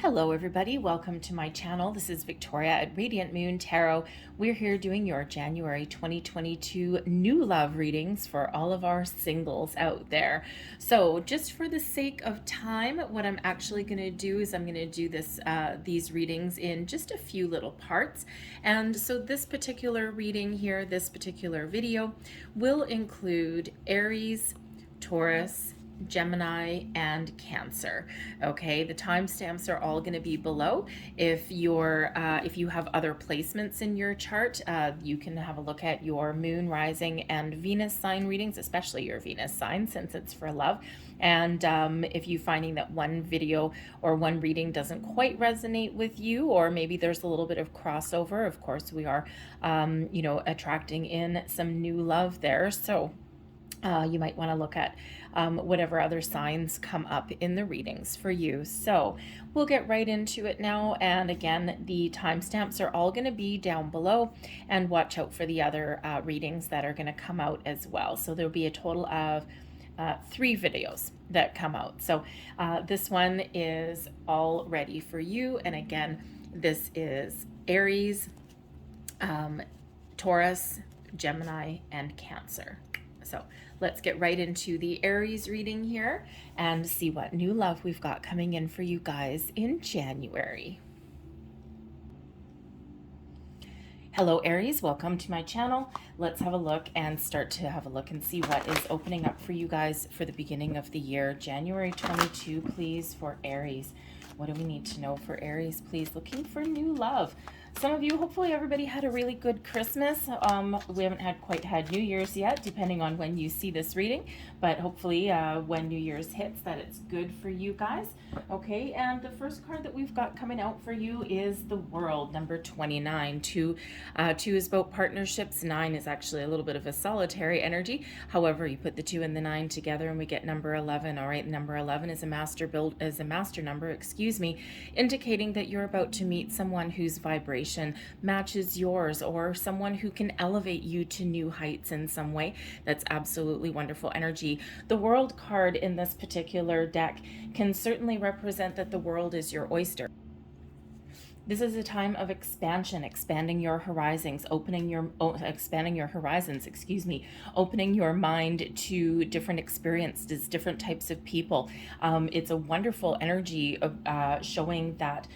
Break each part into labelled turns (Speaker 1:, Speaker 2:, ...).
Speaker 1: Hello everybody, welcome to my channel. This is Victoria at Radiant Moon Tarot. We're here doing your January 2022 new love readings for all of our singles out there. So just for the sake of time, what I'm actually going to do is I'm going to do these readings in just a few little parts. And so this particular reading here, this particular video will include Aries, Taurus, Gemini, and Cancer. Okay, the timestamps are all going to be below. If you have other placements in your chart, you can have a look at your moon, rising, and Venus sign readings, especially your Venus sign, since it's for love. And if you're finding that one video or one reading doesn't quite resonate with you, or maybe there's a little bit of crossover, of course we are, attracting in some new love there. So you might want to look at whatever other signs come up in the readings for you. So we'll get right into it now. And again, the timestamps are all going to be down below, and watch out for the other readings that are going to come out as well. So there'll be a total of 3 videos that come out. So this one is all ready for you. And again, this is Aries, Taurus, Gemini, and Cancer. So let's get right into the Aries reading here and see what new love we've got coming in for you guys in January. Hello Aries, welcome to my channel. Let's have a look and start to have a look and see what is opening up for you guys for the beginning of the year. January 22, please, for Aries. What do we need to know for Aries, please? Looking for new love. Some of you, hopefully everybody had a really good Christmas. We haven't quite had New Year's yet, depending on when you see this reading, but hopefully when New Year's hits that it's good for you guys. Okay, and the first card that we've got coming out for you is the World, number 29. 2 is about partnerships. 9 is actually a little bit of a solitary energy. However, you put the 2 and the 9 together and we get number 11. All right, number 11 is a master number, excuse me, indicating that you're about to meet someone whose vibration matches yours, or someone who can elevate you to new heights in some way. That's absolutely wonderful energy. The World card in this particular deck can certainly represent that the world is your oyster. This is a time of expansion, expanding your horizons, expanding your horizons, opening your mind to different experiences, different types of people. It's a wonderful energy of showing that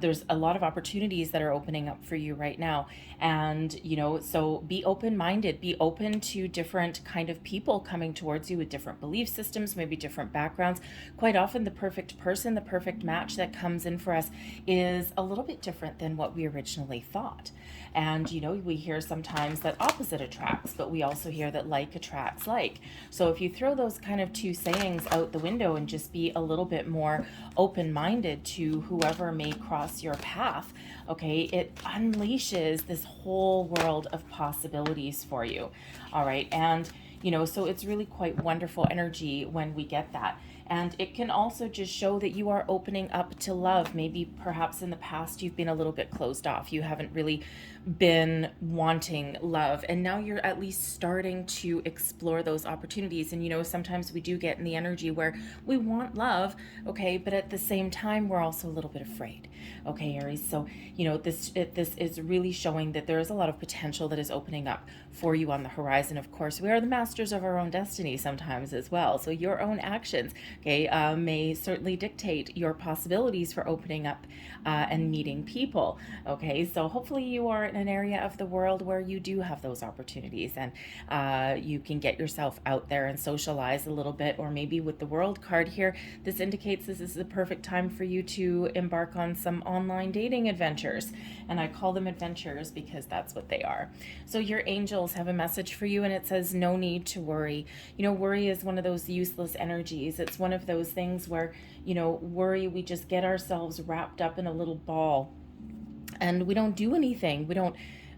Speaker 1: there's a lot of opportunities that are opening up for you right now. And, so be open-minded, be open to different kind of people coming towards you with different belief systems, maybe different backgrounds. Quite often the perfect person, the perfect match that comes in for us is a little bit different than what we originally thought. And, we hear sometimes that opposite attracts, but we also hear that like attracts like. So if you throw those kind of 2 sayings out the window and just be a little bit more open-minded to whoever may cross your path, okay, it unleashes this whole world of possibilities for you. All right, and so it's really quite wonderful energy when we get that. And it can also just show that you are opening up to love. Maybe perhaps in the past you've been a little bit closed off. You haven't really been wanting love, and now you're at least starting to explore those opportunities. And sometimes we do get in the energy where we want love, okay, but at the same time we're also a little bit afraid. Okay, Aries, so this is really showing that there is a lot of potential that is opening up for you on the horizon. Of course, we are the masters of our own destiny sometimes as well, so your own actions, okay, may certainly dictate your possibilities for opening up and meeting people. Okay, so hopefully you are in an area of the world where you do have those opportunities, and you can get yourself out there and socialize a little bit. Or maybe with the World card here, this indicates this is the perfect time for you to embark on some online dating adventures. And I call them adventures because that's what they are. So your angels have a message for you, and it says no need to worry. Worry is one of those useless energies. It's one of those things where worry, we just get ourselves wrapped up in a little ball and we don't do anything. We don't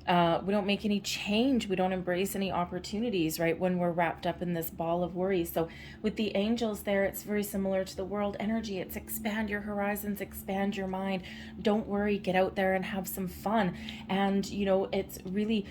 Speaker 1: We don't make any change. We don't embrace any opportunities, right, when we're wrapped up in this ball of worry. So with the angels there, it's very similar to the world energy. It's expand your horizons, expand your mind. Don't worry, get out there and have some fun. And you know, it's really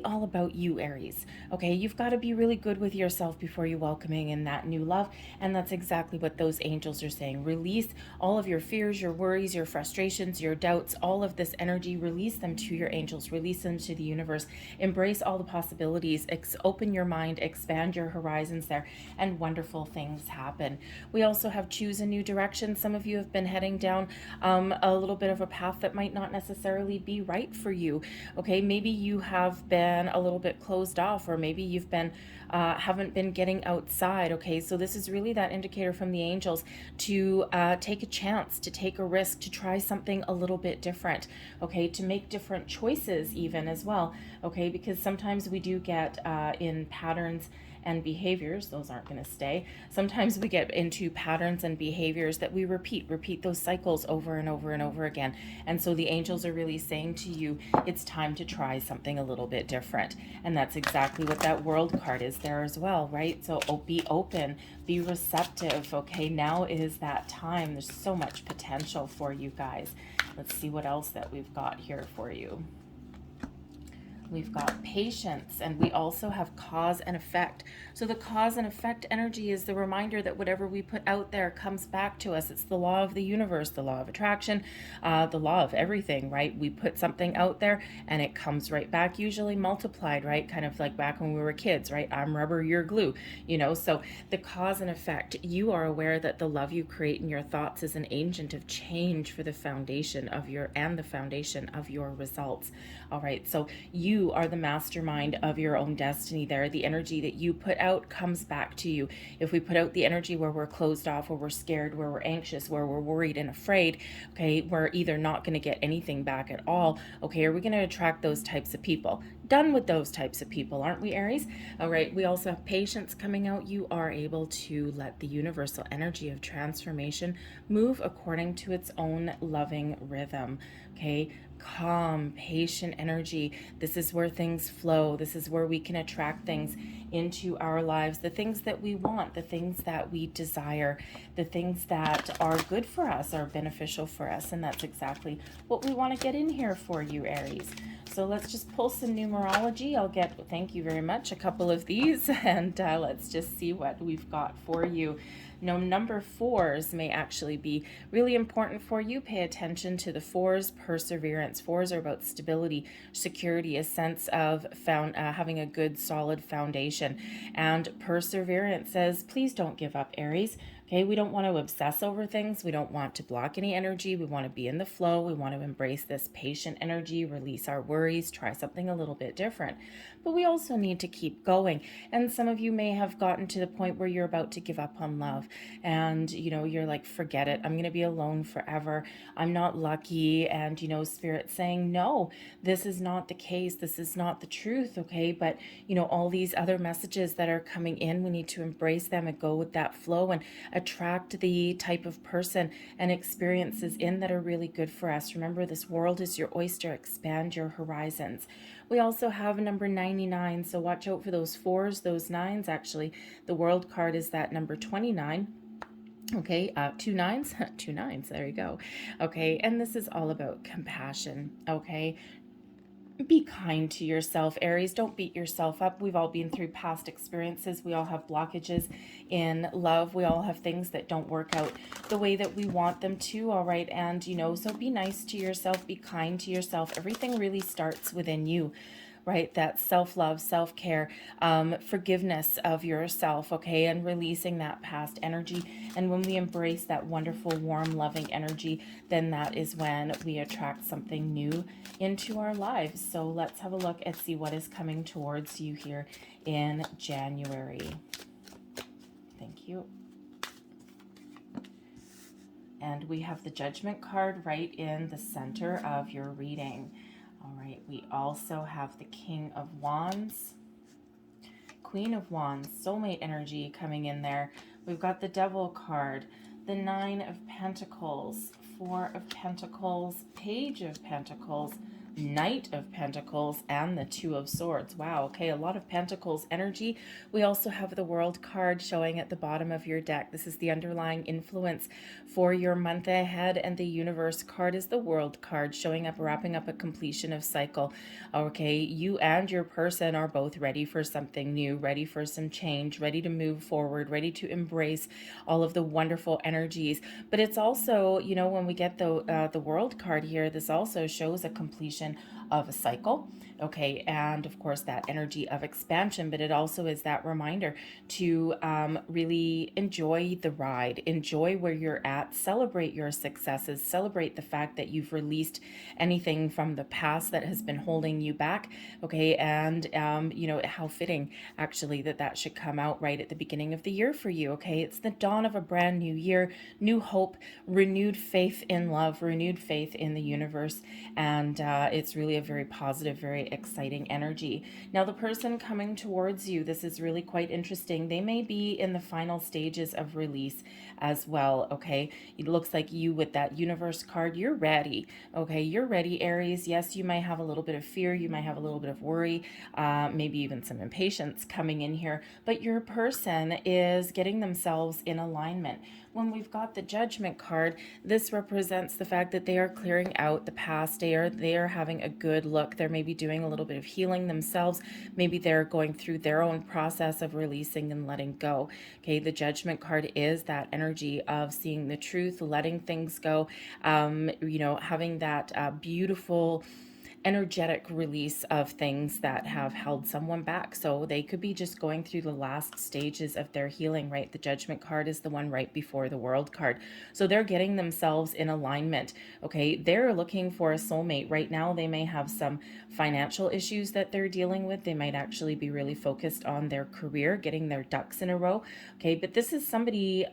Speaker 1: all about you, Aries. Okay, you've got to be really good with yourself before you welcoming in that new love. And that's exactly what those angels are saying. Release all of your fears, your worries, your frustrations, your doubts, all of this energy. Release them to your angels, release them to the universe. Embrace all the possibilities, open your mind, expand your horizons there, and wonderful things happen. We also have choose a new direction. Some of you have been heading down a little bit of a path that might not necessarily be right for you. Okay, maybe you have been a little bit closed off, or maybe you've been haven't been getting outside. Okay, so this is really that indicator from the angels to take a chance, to take a risk, to try something a little bit different. Okay, to make different choices even as well. Okay, because sometimes we do get in patterns and behaviors, those aren't going to stay. Sometimes we get into patterns and behaviors that we repeat those cycles over and over and over again. And so the angels are really saying to you, it's time to try something a little bit different. And that's exactly what that world card is there as well, right? So be open, be receptive. Okay, now is that time. There's so much potential for you guys. Let's see what else that we've got here for you. We've got patience, and we also have cause and effect. So the cause and effect energy is the reminder that whatever we put out there comes back to us. It's the law of the universe, the law of attraction, the law of everything, right? We put something out there and it comes right back, usually multiplied, right? Kind of like back when we were kids, right? I'm rubber, you're glue, you know? So the cause and effect, you are aware that the love you create in your thoughts is an agent of change for the foundation of your, and the foundation of your results. All right, so you are the mastermind of your own destiny there. The energy that you put out comes back to you. If we put out the energy where we're closed off, where we're scared, where we're anxious, where we're worried and afraid, okay, we're either not going to get anything back at all, okay, are we going to attract those types of people? Done with those types of people, aren't we, Aries? All right, we also have patience coming out. You are able to let the universal energy of transformation move according to its own loving rhythm, okay? Calm, patient energy. This is where things flow. This is where we can attract things into our lives, the things that we want, the things that we desire, the things that are good for us, are beneficial for us. And that's exactly what we want to get in here for you, Aries. So let's just pull some numerology. I'll get, thank you very much, a couple of these, and let's just see what we've got for you. No, number 4s may actually be really important for you. Pay attention to the 4s, perseverance. 4s are about stability, security, a sense of having a good, solid foundation. And perseverance says, please don't give up, Aries. Okay, we don't want to obsess over things. We don't want to block any energy. We want to be in the flow. We want to embrace this patient energy, release our worries, try something a little bit different. But we also need to keep going. And some of you may have gotten to the point where you're about to give up on love. And, you know, you're like, forget it. I'm going to be alone forever. I'm not lucky. And, you know, Spirit's saying, no, this is not the case. This is not the truth. Okay. But, you know, all these other messages that are coming in, we need to embrace them and go with that flow and attract the type of person and experiences in that are really good for us. Remember, this world is your oyster. Expand your horizons. We also have number 99, so watch out for those 4s, those 9s. Actually, the world card is that number 29. Okay, 2 9s, 2 9s, there you go. Okay, and this is all about compassion. Okay, be kind to yourself, Aries. Don't beat yourself up. We've all been through past experiences. We all have blockages in love. We all have things that don't work out the way that we want them to, all right? And, you know, so be nice to yourself. Be kind to yourself. Everything really starts within you, right? That self-love, self-care, forgiveness of yourself, okay? And releasing that past energy. And when we embrace that wonderful, warm, loving energy, then that is when we attract something new into our lives. So let's have a look and see what is coming towards you here in January. Thank you. And we have the Judgment card right in the center of your reading. All right, we also have the King of Wands, Queen of Wands, soulmate energy coming in there. We've got the Devil card, the 9 of Pentacles, 4 of Pentacles, Page of Pentacles, Knight of Pentacles and the Two of Swords. Wow, okay, a lot of Pentacles energy. We also have the World card showing at the bottom of your deck. This is the underlying influence for your month ahead, and the Universe card is the World card showing up, wrapping up a completion of cycle. Okay, you and your person are both ready for something new, ready for some change, ready to move forward, ready to embrace all of the wonderful energies. But it's also, you know, when we get the World card here, this also shows a completion of a cycle, okay, and of course that energy of expansion, but it also is that reminder to really enjoy the ride, enjoy where you're at, celebrate your successes, celebrate the fact that you've released anything from the past that has been holding you back, okay, and you know, how fitting actually that that should come out right at the beginning of the year for you, okay. It's the dawn of a brand new year, new hope, renewed faith in love, renewed faith in the universe, and it's really a very positive, very exciting energy. Now, the person coming towards you, this is really quite interesting. They may be in the final stages of release as well, okay? It looks like you, with that Universe card, you're ready, okay? You're ready, Aries. Yes, you might have a little bit of fear. You might have a little bit of worry, maybe even some impatience coming in here, but your person is getting themselves in alignment. When we've got the Judgment card, this represents the fact that they are clearing out the past. They are having a good look. They're maybe doing a little bit of healing themselves. Maybe they're going through their own process of releasing and letting go. Okay, the Judgment card is that energy of seeing the truth, letting things go, you know, having that beautiful energetic release of things that have held someone back. So they could be just going through the last stages of their healing, right? The Judgment card is the one right before the World card. So they're getting themselves in alignment, okay? They're looking for a soulmate. Right now, they may have some financial issues that they're dealing with. They might actually be really focused on their career, getting their ducks in a row, okay? But this is somebody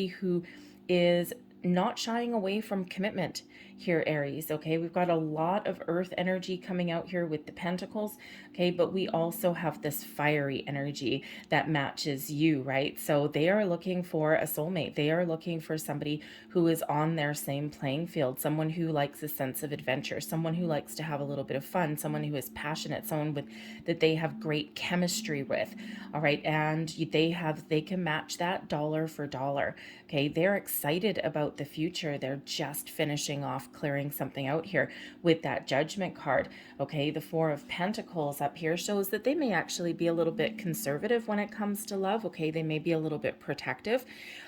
Speaker 1: who is not shying away from commitment here, Aries, okay? We've got a lot of earth energy coming out here with the Pentacles, okay? But we also have this fiery energy that matches you, right? So they are looking for a soulmate. They are looking for somebody who is on their same playing field, someone who likes a sense of adventure, someone who likes to have a little bit of fun, someone who is passionate, someone with that they have great chemistry with, all right? And they can match that dollar for dollar, okay? They're excited about the future. They're just finishing off clearing something out here with that Judgment card, okay? The Four of Pentacles up here shows that they may actually be a little bit conservative when it comes to love, okay? They may be a little bit protective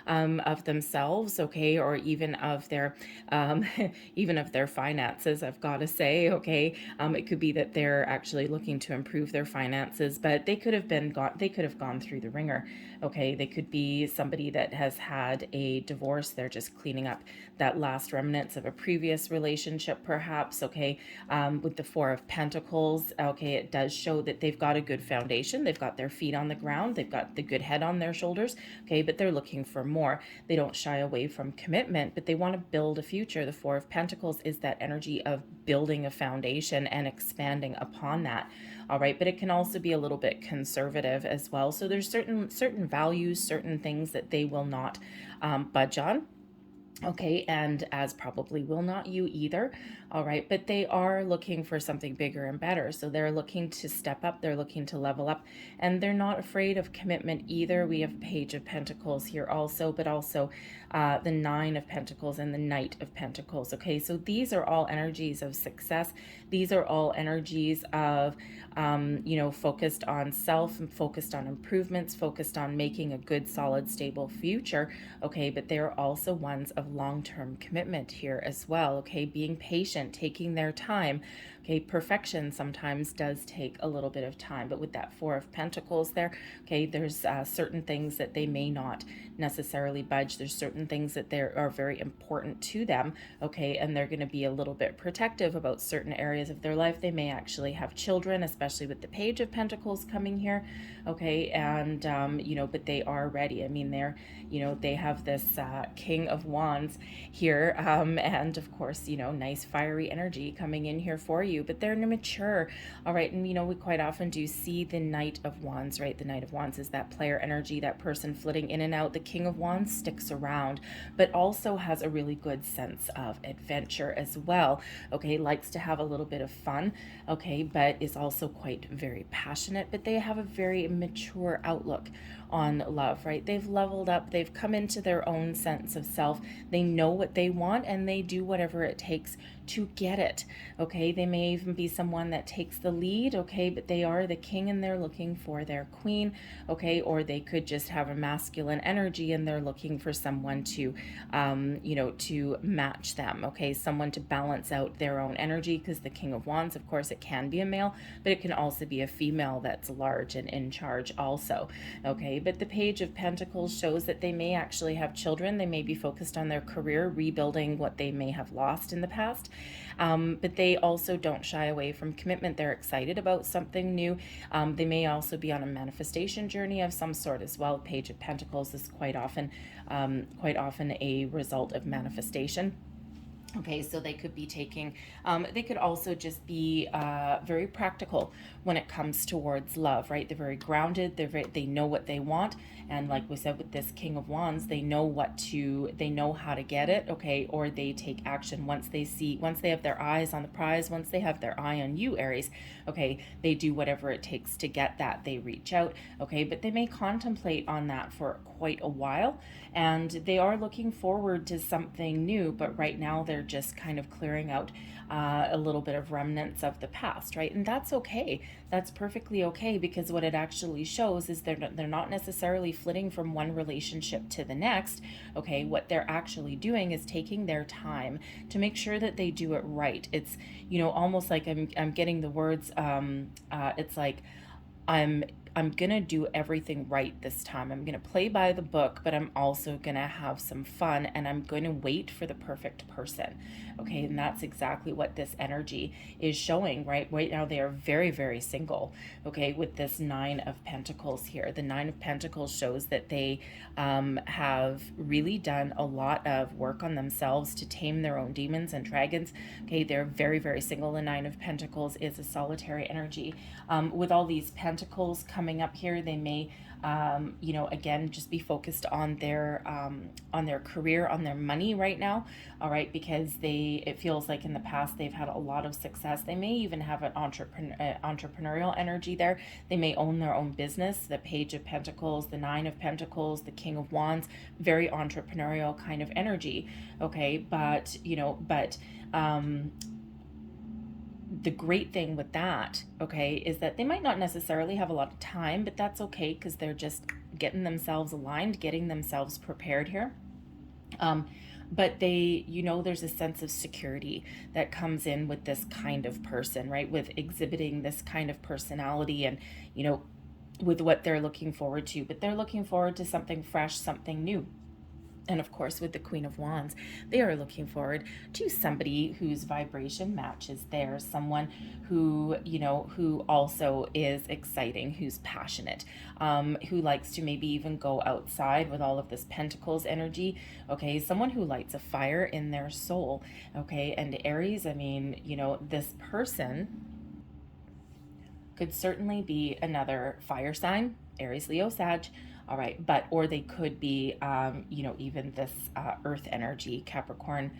Speaker 1: of themselves, okay, or even of their even of their finances, I've got to say, okay. It could be that they're actually looking to improve their finances, but they could have gone through the ringer, okay? They could be somebody that has had a divorce. They're just cleaning up that last remnants of a previous relationship, perhaps, okay? With the Four of Pentacles, okay, it does show that they've got a good foundation. They've got their feet on the ground. They've got the good head on their shoulders, okay? But they're looking for more. They don't shy away from commitment, but they want to build a future. The Four of Pentacles is that energy of building a foundation and expanding upon that, all right? But it can also be a little bit conservative as well. So there's certain values, certain things that they will not budge on, okay, and as probably will not you either, all right? But they are looking for something bigger and better. So they're looking to step up, they're looking to level up, and they're not afraid of commitment either. We have Page of Pentacles here also, but also the Nine of Pentacles and the Knight of Pentacles, okay? So these are all energies of success. These are all energies of, you know, focused on self and focused on improvements, focused on making a good, solid, stable future, okay? But they're also ones of long-term commitment here as well, okay? Being patient, taking their time, okay? Perfection sometimes does take a little bit of time, but with that Four of Pentacles there, okay, there's certain things that they may not necessarily budge. There's certain things that are very important to them, okay? And they're going to be a little bit protective about certain areas of their life. They may actually have children, especially with the Page of Pentacles coming here, okay? And, you know, but they are ready. I mean, they're, you know, they have this King of Wands here, and of course, you know, nice fiery energy coming in here for you, but they're mature, all right? And, you know, we quite often do see the Knight of Wands, right? The Knight of Wands is that player energy, that person flitting in and out. The King of Wands sticks around, around, but also has a really good sense of adventure as well. Okay, likes to have a little bit of fun. Okay, but is also quite very passionate, but they have a very mature outlook on love, right? They've leveled up, they've come into their own sense of self, they know what they want, and they do whatever it takes to get it. Okay, they may even be someone that takes the lead. Okay, but they are the king and they're looking for their queen. Okay, or they could just have a masculine energy and they're looking for someone to to match them. Okay, someone to balance out their own energy, because the King of Wands, of course, it can be a male, but it can also be a female that's large and in charge also. Okay, but the Page of Pentacles shows that they may actually have children. They may be focused on their career, rebuilding what they may have lost in the past. But they also don't shy away from commitment. They're excited about something new. They may also be on a manifestation journey of some sort as well. Page of Pentacles is quite often a result of manifestation. Okay, so they could be taking, they could also just be very practical when it comes towards love, right? They're very grounded, they know what they want, and like we said with this King of Wands, they know how to get it, okay, or they take action once they have their eyes on the prize, once they have their eye on you, Aries, okay, they do whatever it takes to get that, they reach out, okay, but they may contemplate on that for quite a while, and they are looking forward to something new, but right now they're just kind of clearing out a little bit of remnants of the past, right? And that's okay. That's perfectly okay, because what it actually shows is they're not necessarily flitting from one relationship to the next. Okay, what they're actually doing is taking their time to make sure that they do it right. It's, almost like I'm getting the words. It's like I'm gonna do everything right this time. I'm gonna play by the book, but I'm also gonna have some fun, and I'm going to wait for the perfect person. Okay, and that's exactly what this energy is showing, right? Right now they are very, very single. Okay, with this Nine of Pentacles here. The Nine of Pentacles shows that they have really done a lot of work on themselves to tame their own demons and dragons. Okay, they're very, very single. The Nine of Pentacles is a solitary energy. With all these pentacles coming up here, they may again, just be focused on their career, on their money right now. All right, because it feels like in the past they've had a lot of success. They may even have an entrepreneurial energy there. They may own their own business. The Page of Pentacles, the Nine of Pentacles, the King of Wands, very entrepreneurial kind of energy. Okay, but the great thing with that, okay, is that they might not necessarily have a lot of time, but that's okay, because they're just getting themselves aligned, getting themselves prepared here. But there's a sense of security that comes in with this kind of person, right? With exhibiting this kind of personality and, with what they're looking forward to. But they're looking forward to something fresh, something new. And of course, with the Queen of Wands, they are looking forward to somebody whose vibration matches theirs, someone who, who also is exciting, who's passionate, who likes to maybe even go outside with all of this Pentacles energy, okay? Someone who lights a fire in their soul, okay? And Aries, this person could certainly be another fire sign, Aries, Leo, Sag. All right, or they could be, even this earth energy, Capricorn,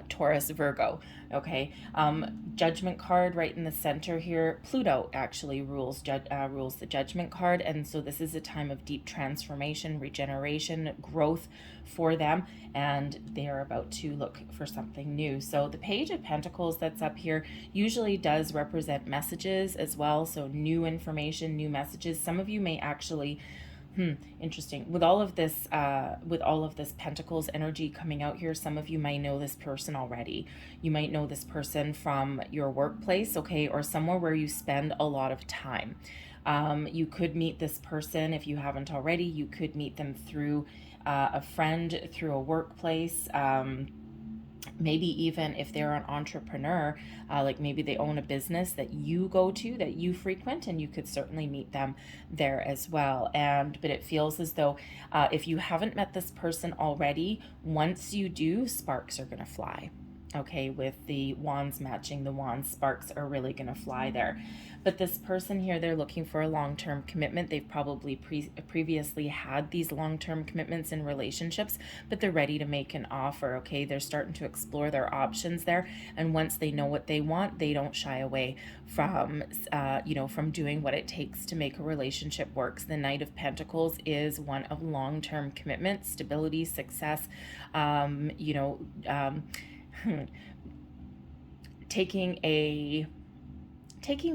Speaker 1: Taurus, Virgo, okay? Judgment card right in the center here. Pluto actually rules the Judgment card, and so this is a time of deep transformation, regeneration, growth for them, and they are about to look for something new. So the Page of Pentacles that's up here usually does represent messages as well, so new information, new messages. Some of you may actually... interesting. With all of this Pentacles energy coming out here, some of you might know this person already. You might know this person from your workplace, okay, or somewhere where you spend a lot of time. You could meet this person if you haven't already. You could meet them through a friend, through a workplace. Maybe even if they're an entrepreneur, like maybe they own a business that you go to, that you frequent, and you could certainly meet them there as well. But it feels as though if you haven't met this person already, once you do, sparks are going to fly. Okay, with the wands matching, the wand sparks are really going to fly there. But this person here, they're looking for a long-term commitment. They've probably previously had these long-term commitments in relationships, but they're ready to make an offer. Okay, they're starting to explore their options there, and once they know what they want, they don't shy away from from doing what it takes to make a relationship work. The Knight of Pentacles is one of long-term commitment, stability, success, taking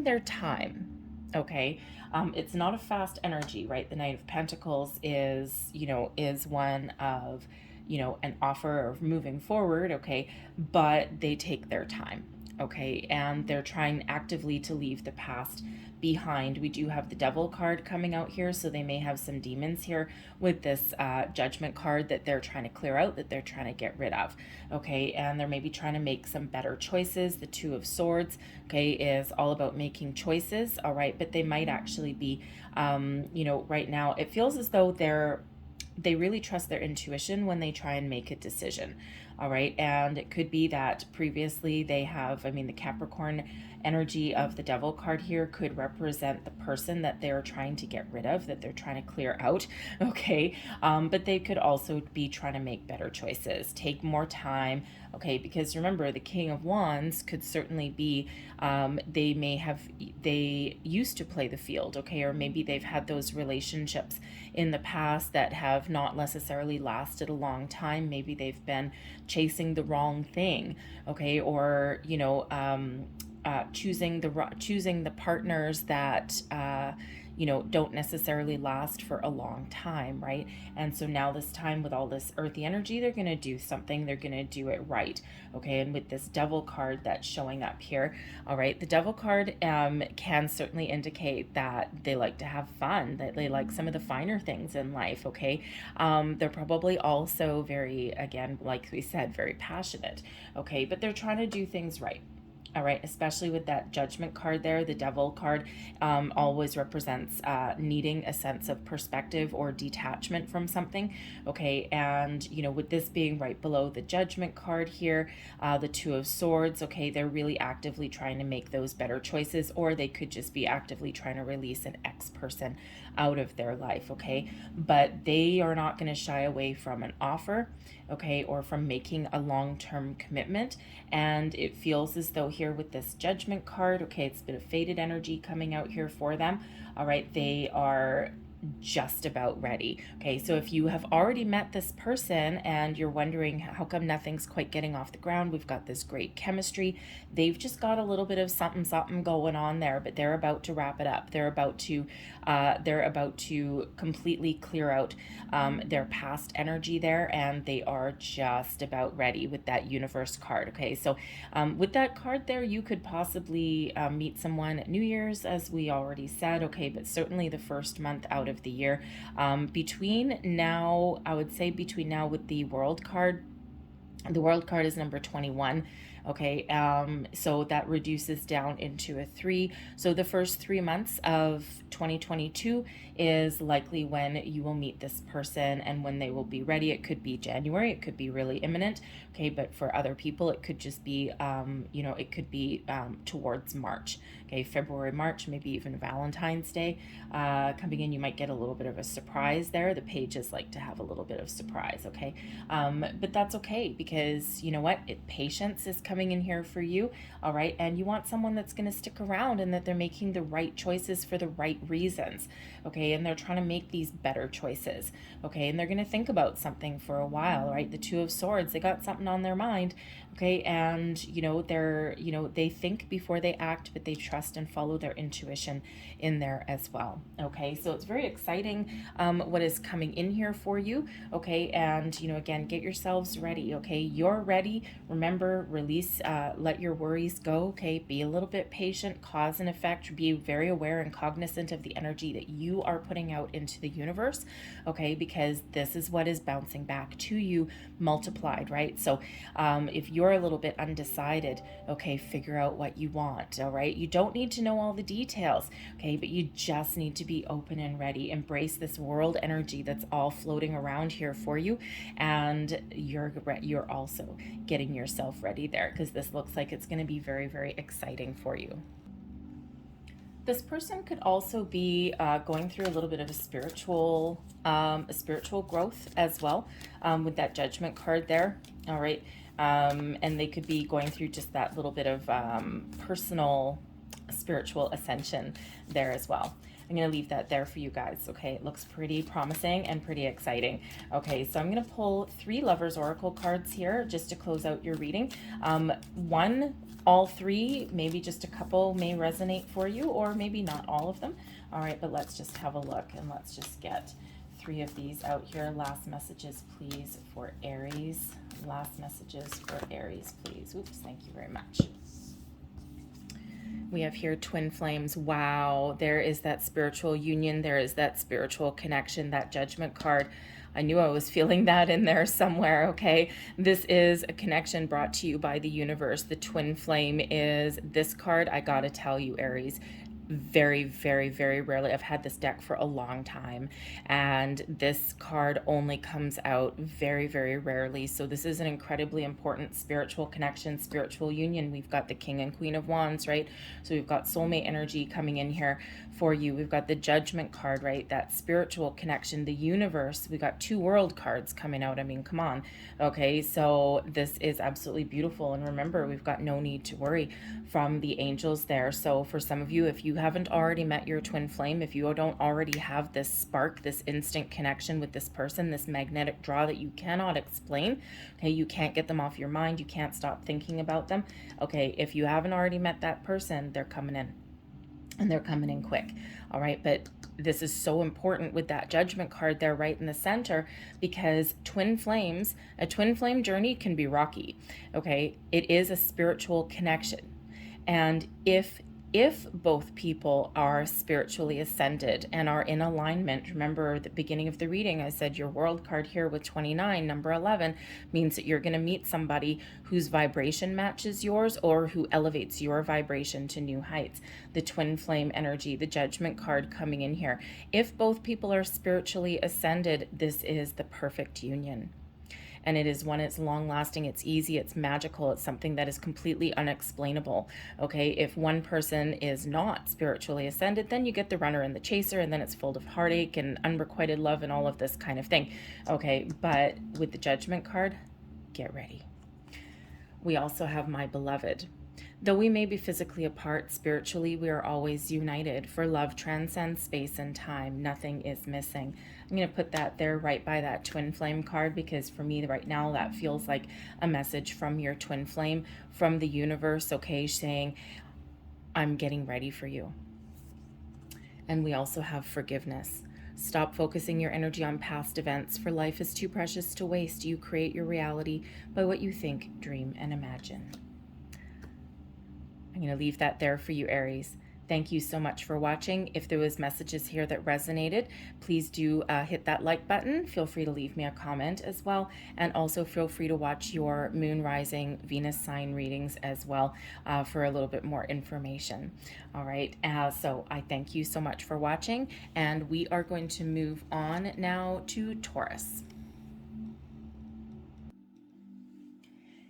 Speaker 1: their time. Okay, it's not a fast energy, right? The Knight of Pentacles is one of an offer of moving forward. Okay, but they take their time. Okay, and they're trying actively to leave the past behind. We do have the Devil card coming out here, so they may have some demons here with this Judgment card that they're trying to clear out, that they're trying to get rid of. Okay, and they're maybe trying to make some better choices. The Two of Swords, okay, is all about making choices. All right, but they might actually be right now it feels as though they really trust their intuition when they try and make a decision. All right, and it could be that previously they have, the Capricorn energy of the Devil card here could represent the person that they're trying to get rid of, that they're trying to clear out. Okay, but they could also be trying to make better choices, take more time. Okay, because remember, the King of Wands could certainly be, they used to play the field, okay, or maybe they've had those relationships in the past that have not necessarily lasted a long time. Maybe they've been chasing the wrong thing, okay, or choosing the partners that don't necessarily last for a long time, right? And so now this time with all this earthy energy, they're going to do something, they're going to do it right. Okay, and with this Devil card that's showing up here, all right, the Devil card can certainly indicate that they like to have fun, that they like some of the finer things in life. Okay, they're probably also very, again, like we said, very passionate. Okay, but they're trying to do things right. All right, especially with that Judgment card there, the Devil card always represents needing a sense of perspective or detachment from something. Okay, and with this being right below the Judgment card here, the Two of Swords, okay, they're really actively trying to make those better choices, or they could just be actively trying to release an ex-person out of their life. Okay, but they are not going to shy away from an offer, okay, or from making a long-term commitment. And it feels as though here with this Judgment card, okay, it's a bit of faded energy coming out here for them. All right, they are just about ready. Okay, so if you have already met this person and you're wondering how come nothing's quite getting off the ground, we've got this great chemistry. They've just got a little bit of something going on there, but they're about to wrap it up. They're about to completely clear out their past energy there, and they are just about ready with that Universe card. Okay, so with that card there, you could possibly meet someone at New Year's, as we already said. Okay, but certainly the first month out of the year. Between now, I would say between now with the World card, the World card is number 21. Okay, so that reduces down into a 3. So the first 3 months of 2022 is likely when you will meet this person and when they will be ready. It could be January, it could be really imminent. Okay, but for other people, it could just be, it could be towards March. Okay, February, March, maybe even Valentine's Day coming in. You might get a little bit of a surprise there. The pages like to have a little bit of surprise. Okay, but that's okay, because you know what? Patience is coming in here for you. All right, and you want someone that's going to stick around and that they're making the right choices for the right reasons. Okay, and they're trying to make these better choices. Okay, and they're going to think about something for a while. Right, the Two of Swords, they got something on their mind. Okay, and they think before they act, but they trust and follow their intuition in there as well. Okay, so it's very exciting what is coming in here for you. Okay, and again, get yourselves ready. Okay, you're ready. Remember, release, let your worries go. Okay, be a little bit patient, cause and effect. Be very aware and cognizant of the energy that you are putting out into the universe. Okay, because this is what is bouncing back to you multiplied, right? So if you're a little bit undecided, okay, figure out what you want. All right, you don't need to know all the details. Okay, but you just need to be open and ready. Embrace this world energy that's all floating around here for you, and you're you're also getting yourself ready there, because this looks like it's going to be very, very exciting for you. This person could also be going through a little bit of a spiritual growth as well, with that Judgment card there. All right. And they could be going through just that little bit of personal spiritual ascension there as well. I'm going to leave that there for you guys. Okay, it looks pretty promising and pretty exciting. Okay, so I'm going to pull 3 Lovers Oracle cards here just to close out your reading. All 3, maybe just a couple may resonate for you, or maybe not all of them. All right, but let's just have a look, and let's just get 3 of these out here. Last messages, please, for Aries. Last messages for Aries, please. Oops, thank you very much. We have here twin flames. Wow, there is that spiritual union. There is that spiritual connection, that Judgment card. I knew I was feeling that in there somewhere, okay? This is a connection brought to you by the universe. The twin flame is this card. I gotta tell you, Aries, very, very, very rarely. I've had this deck for a long time, and this card only comes out very, very rarely. So this is an incredibly important spiritual connection, spiritual union. We've got the King and Queen of Wands, right? So we've got soulmate energy coming in here for you. We've got the Judgment card, right? That spiritual connection, the universe. We got 2 World cards coming out. I mean, come on. Okay, so this is absolutely beautiful. And remember, we've got no need to worry from the angels there. So for some of you, if you haven't already met your twin flame, if you don't already have this spark, this instant connection with this person, this magnetic draw that you cannot explain, okay, you can't get them off your mind, you can't stop thinking about them, okay, if you haven't already met that person, they're coming in, and they're coming in quick. All right, but this is so important with that Judgment card there right in the center, because twin flames, a twin flame journey can be rocky. Okay, it is a spiritual connection. And if both people are spiritually ascended and are in alignment, remember at the beginning of the reading, I said your World card here with 29, number 11, means that you're going to meet somebody whose vibration matches yours or who elevates your vibration to new heights. The twin flame energy, the Judgment card coming in here. If both people are spiritually ascended, this is the perfect union. And it is one, it's long lasting, it's easy, it's magical, it's something that is completely unexplainable. Okay, if one person is not spiritually ascended, then you get the runner and the chaser, and then it's full of heartache and unrequited love and all of this kind of thing. Okay, but with the Judgment card, get ready. We also have my beloved. Though we may be physically apart, spiritually we are always united, for love transcends space and time. Nothing is missing. I'm going to put that there right by that twin flame card, because for me right now that feels like a message from your twin flame, from the universe, okay, saying, I'm getting ready for you. And we also have forgiveness. Stop focusing your energy on past events, for life is too precious to waste. You create your reality by what you think, dream, and imagine. I'm going to leave that there for you, Aries. Thank you so much for watching. If there was messages here that resonated, please do hit that like button. Feel free to leave me a comment as well. And also feel free to watch your moon, rising, Venus sign readings as well for a little bit more information. All right. So I thank you so much for watching. And we are going to move on now to Taurus.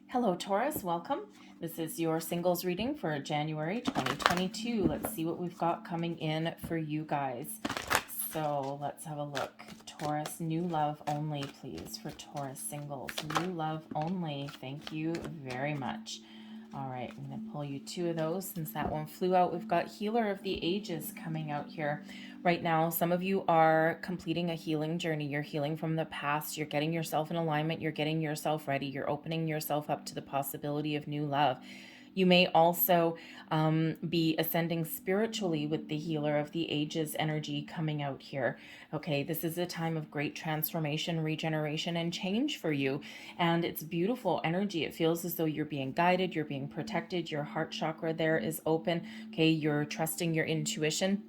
Speaker 1: Hello, Taurus. Welcome. This is your singles reading for January 2022. Let's see what we've got coming in for you guys. So let's have a look. Taurus, new love only, please, for Taurus singles. New love only. Thank you very much. All right, I'm going to pull you 2 of those since that one flew out. We've got Healer of the Ages coming out here. Right now, some of you are completing a healing journey. You're healing from the past. You're getting yourself in alignment. You're getting yourself ready. You're opening yourself up to the possibility of new love. You may also be ascending spiritually with the Healer of the Ages energy coming out here. Okay, this is a time of great transformation, regeneration, and change for you. And it's beautiful energy. It feels as though you're being guided, you're being protected. Your heart chakra there is open. Okay, you're trusting your intuition.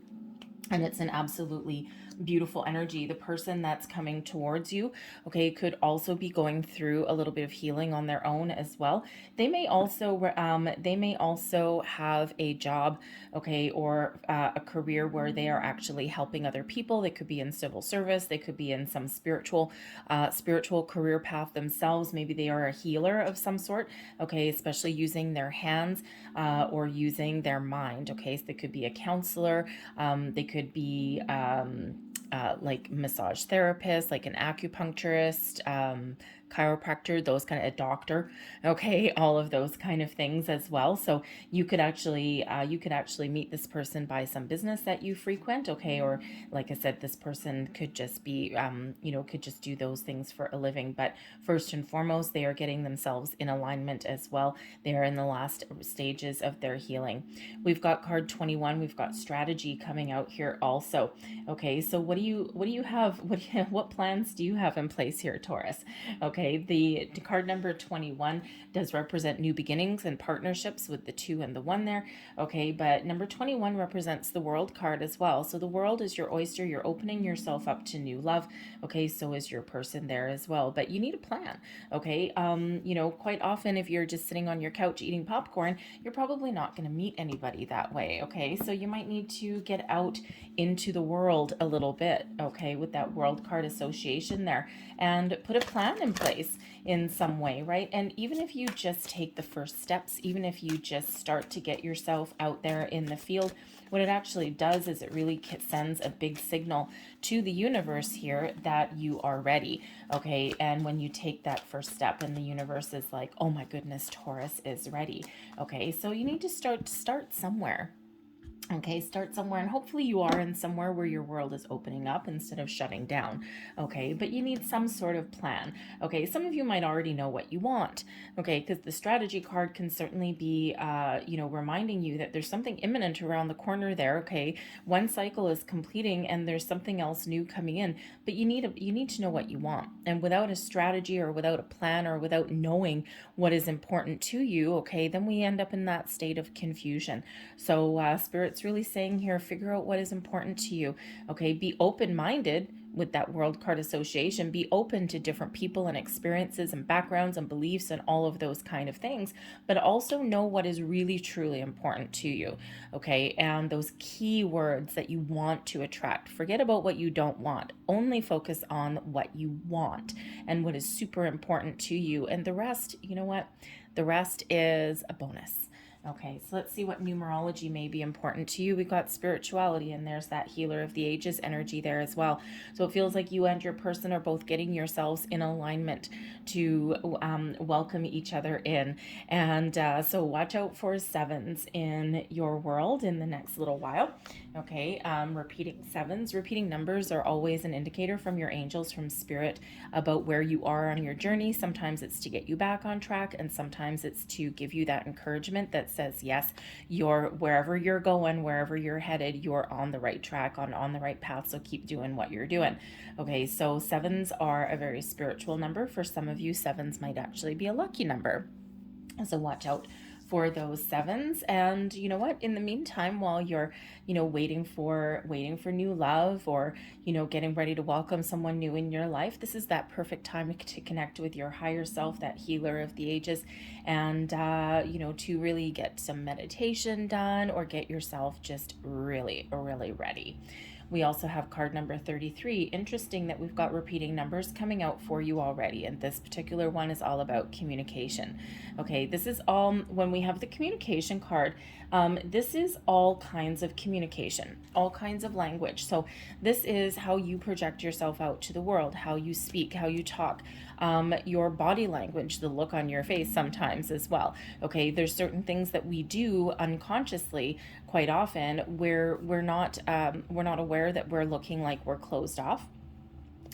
Speaker 1: And it's an absolutely beautiful energy. The person that's coming towards you, okay, could also be going through a little bit of healing on their own as well. They may also have a job, okay, or a career where they are actually helping other people. They could be in civil service. They could be in some spiritual career path themselves. Maybe they are a healer of some sort, okay, especially using their hands or using their mind. Okay, so they could be a counselor. They could be like massage therapist, like an acupuncturist, chiropractor, those kind of, a doctor, okay, all of those kind of things as well. So you could actually meet this person by some business that you frequent, okay, or like I said, this person could just be could just do those things for a living. But first and foremost, they are getting themselves in alignment as well. They are in the last stages of their healing. We've got card 21. We've got strategy coming out here also. Okay, so what do you have? What plans do you have in place here, Taurus? Okay, the card number 21 does represent new beginnings and partnerships with the 2 and the 1 there. Okay, but number 21 represents the World card as well. So the world is your oyster. You're opening yourself up to new love. Okay, so is your person there as well. But you need a plan. Okay, quite often if you're just sitting on your couch eating popcorn, you're probably not going to meet anybody that way. Okay, so you might need to get out into the world a little bit, okay, with that World card association there, and put a plan in place in some way, right? And even if you just take the first steps, even if you just start to get yourself out there in the field, what it actually does is it really sends a big signal to the universe here that you are ready, okay? And when you take that first step and the universe is like, oh my goodness, Taurus is ready, okay? So you need to start somewhere. Okay, start somewhere, and hopefully you are in somewhere where your world is opening up instead of shutting down. Okay, but you need some sort of plan. Okay, some of you might already know what you want. Okay, because the strategy card can certainly be, reminding you that there's something imminent around the corner there. Okay, one cycle is completing, and there's something else new coming in. But you need to know what you want, and without a strategy or without a plan or without knowing what is important to you, okay, then we end up in that state of confusion. So Spirit's really saying here, figure out what is important to you. Okay, be open-minded with that World card association. Be open to different people and experiences and backgrounds and beliefs and all of those kind of things, but also know what is really truly important to you. Okay, and those key words that you want to attract. Forget about what you don't want. Only focus on what you want and what is super important to you. And the rest, you know what? The rest is a bonus. Okay, so let's see what numerology may be important to you. We got spirituality, and there's that healer of the ages energy there as well. So it feels like you and your person are both getting yourselves in alignment to welcome each other in. And so watch out for sevens in your world in the next little while. Okay, repeating sevens, repeating numbers are always an indicator from your angels, from Spirit, about where you are on your journey. Sometimes it's to get you back on track, and sometimes it's to give you that encouragement that says, yes, you're wherever you're going, wherever you're headed, you're on the right track, on the right path. So keep doing what you're doing. Okay, so sevens are a very spiritual number. For some of you, sevens might actually be a lucky number. So watch out for those sevens. And you know what, in the meantime, while you're waiting for new love, or getting ready to welcome someone new in your life, this is that perfect time to connect with your higher self, that healer of the ages, and to really get some meditation done, or get yourself just really ready. We also have card number 33. Interesting that we've got repeating numbers coming out for you already. And this particular one is all about communication. Okay, this is all, when we have the communication card, this is all kinds of communication, all kinds of language. So this is how you project yourself out to the world, how you speak, how you talk, your body language, the look on your face sometimes as well. Okay, there's certain things that we do unconsciously quite often where we're not aware that we're looking like we're closed off.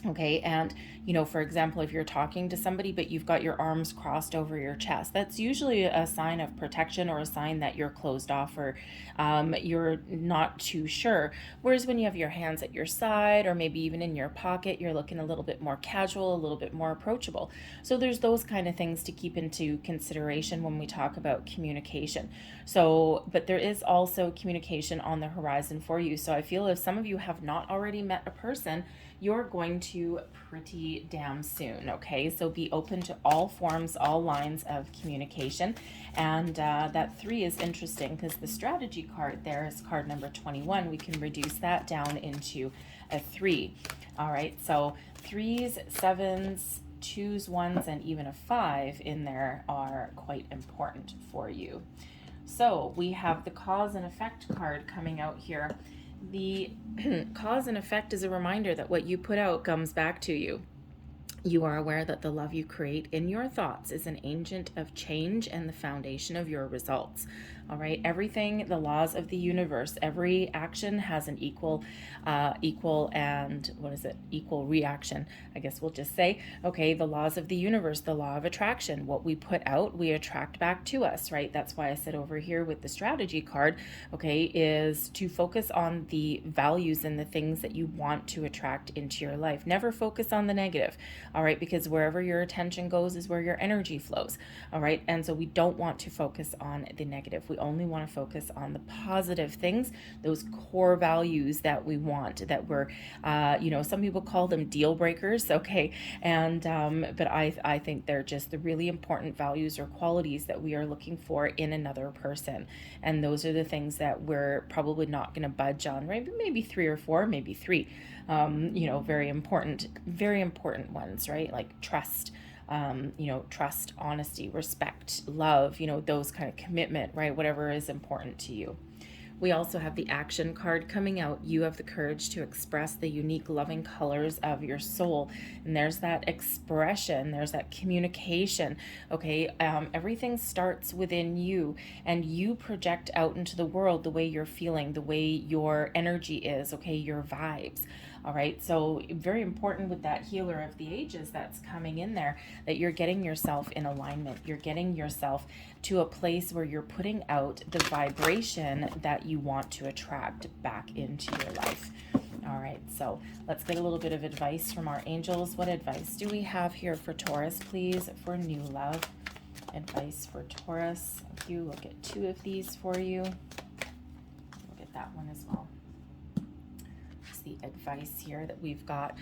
Speaker 1: Okay, and you know, for example, if you're talking to somebody but you've got your arms crossed over your chest, that's usually a sign of protection or a sign that you're closed off, or you're not too sure. Whereas when you have your hands at your side or maybe even in your pocket, you're looking a little bit more casual, a little bit more approachable. So there's those kind of things to keep into consideration when we talk about communication. So, but there is also communication on the horizon for you. So I feel if some of you have not already met a person, you're going to pretty damn soon. Okay, so be open to all forms, all lines of communication. And that 3 is interesting because the strategy card there is card number 21. We can reduce that down into a 3. All right, so 3s, 7s, 2s, 1s, and even a 5 in there are quite important for you. So we have the cause and effect card coming out here. The cause and effect is a reminder that what you put out comes back to you. You are aware that the love you create in your thoughts is an agent of change and the foundation of your results. All right, everything, the laws of the universe, every action has an equal reaction, I guess we'll just say. Okay, the laws of the universe, the law of attraction, what we put out, we attract back to us, right? That's why I said over here with the strategy card, okay, is to focus on the values and the things that you want to attract into your life. Never focus on the negative, all right, because wherever your attention goes is where your energy flows, all right? And so we don't want to focus on the negative. We only want to focus on the positive things, those core values that we want, that we're, some people call them deal breakers, okay? And, but I think they're just the really important values or qualities that we are looking for in another person. And those are the things that we're probably not going to budge on, right? But maybe 3 or 4, maybe 3, very important ones, right? Like trust, trust, honesty, respect, love, those kind of commitment, right? Whatever is important to you. We also have the action card coming out. You have the courage to express the unique loving colors of your soul. And there's that expression, there's that communication. Okay, everything starts within you, and you project out into the world the way you're feeling, the way your energy is, okay, your vibes. All right, so very important with that healer of the ages that's coming in there, that you're getting yourself in alignment. You're getting yourself to a place where you're putting out the vibration that you want to attract back into your life. All right, so let's get a little bit of advice from our angels. What advice do we have here for Taurus, please, for new love? Advice for Taurus. If you look at 2 of these for you, look at that one as well. The advice here that we've got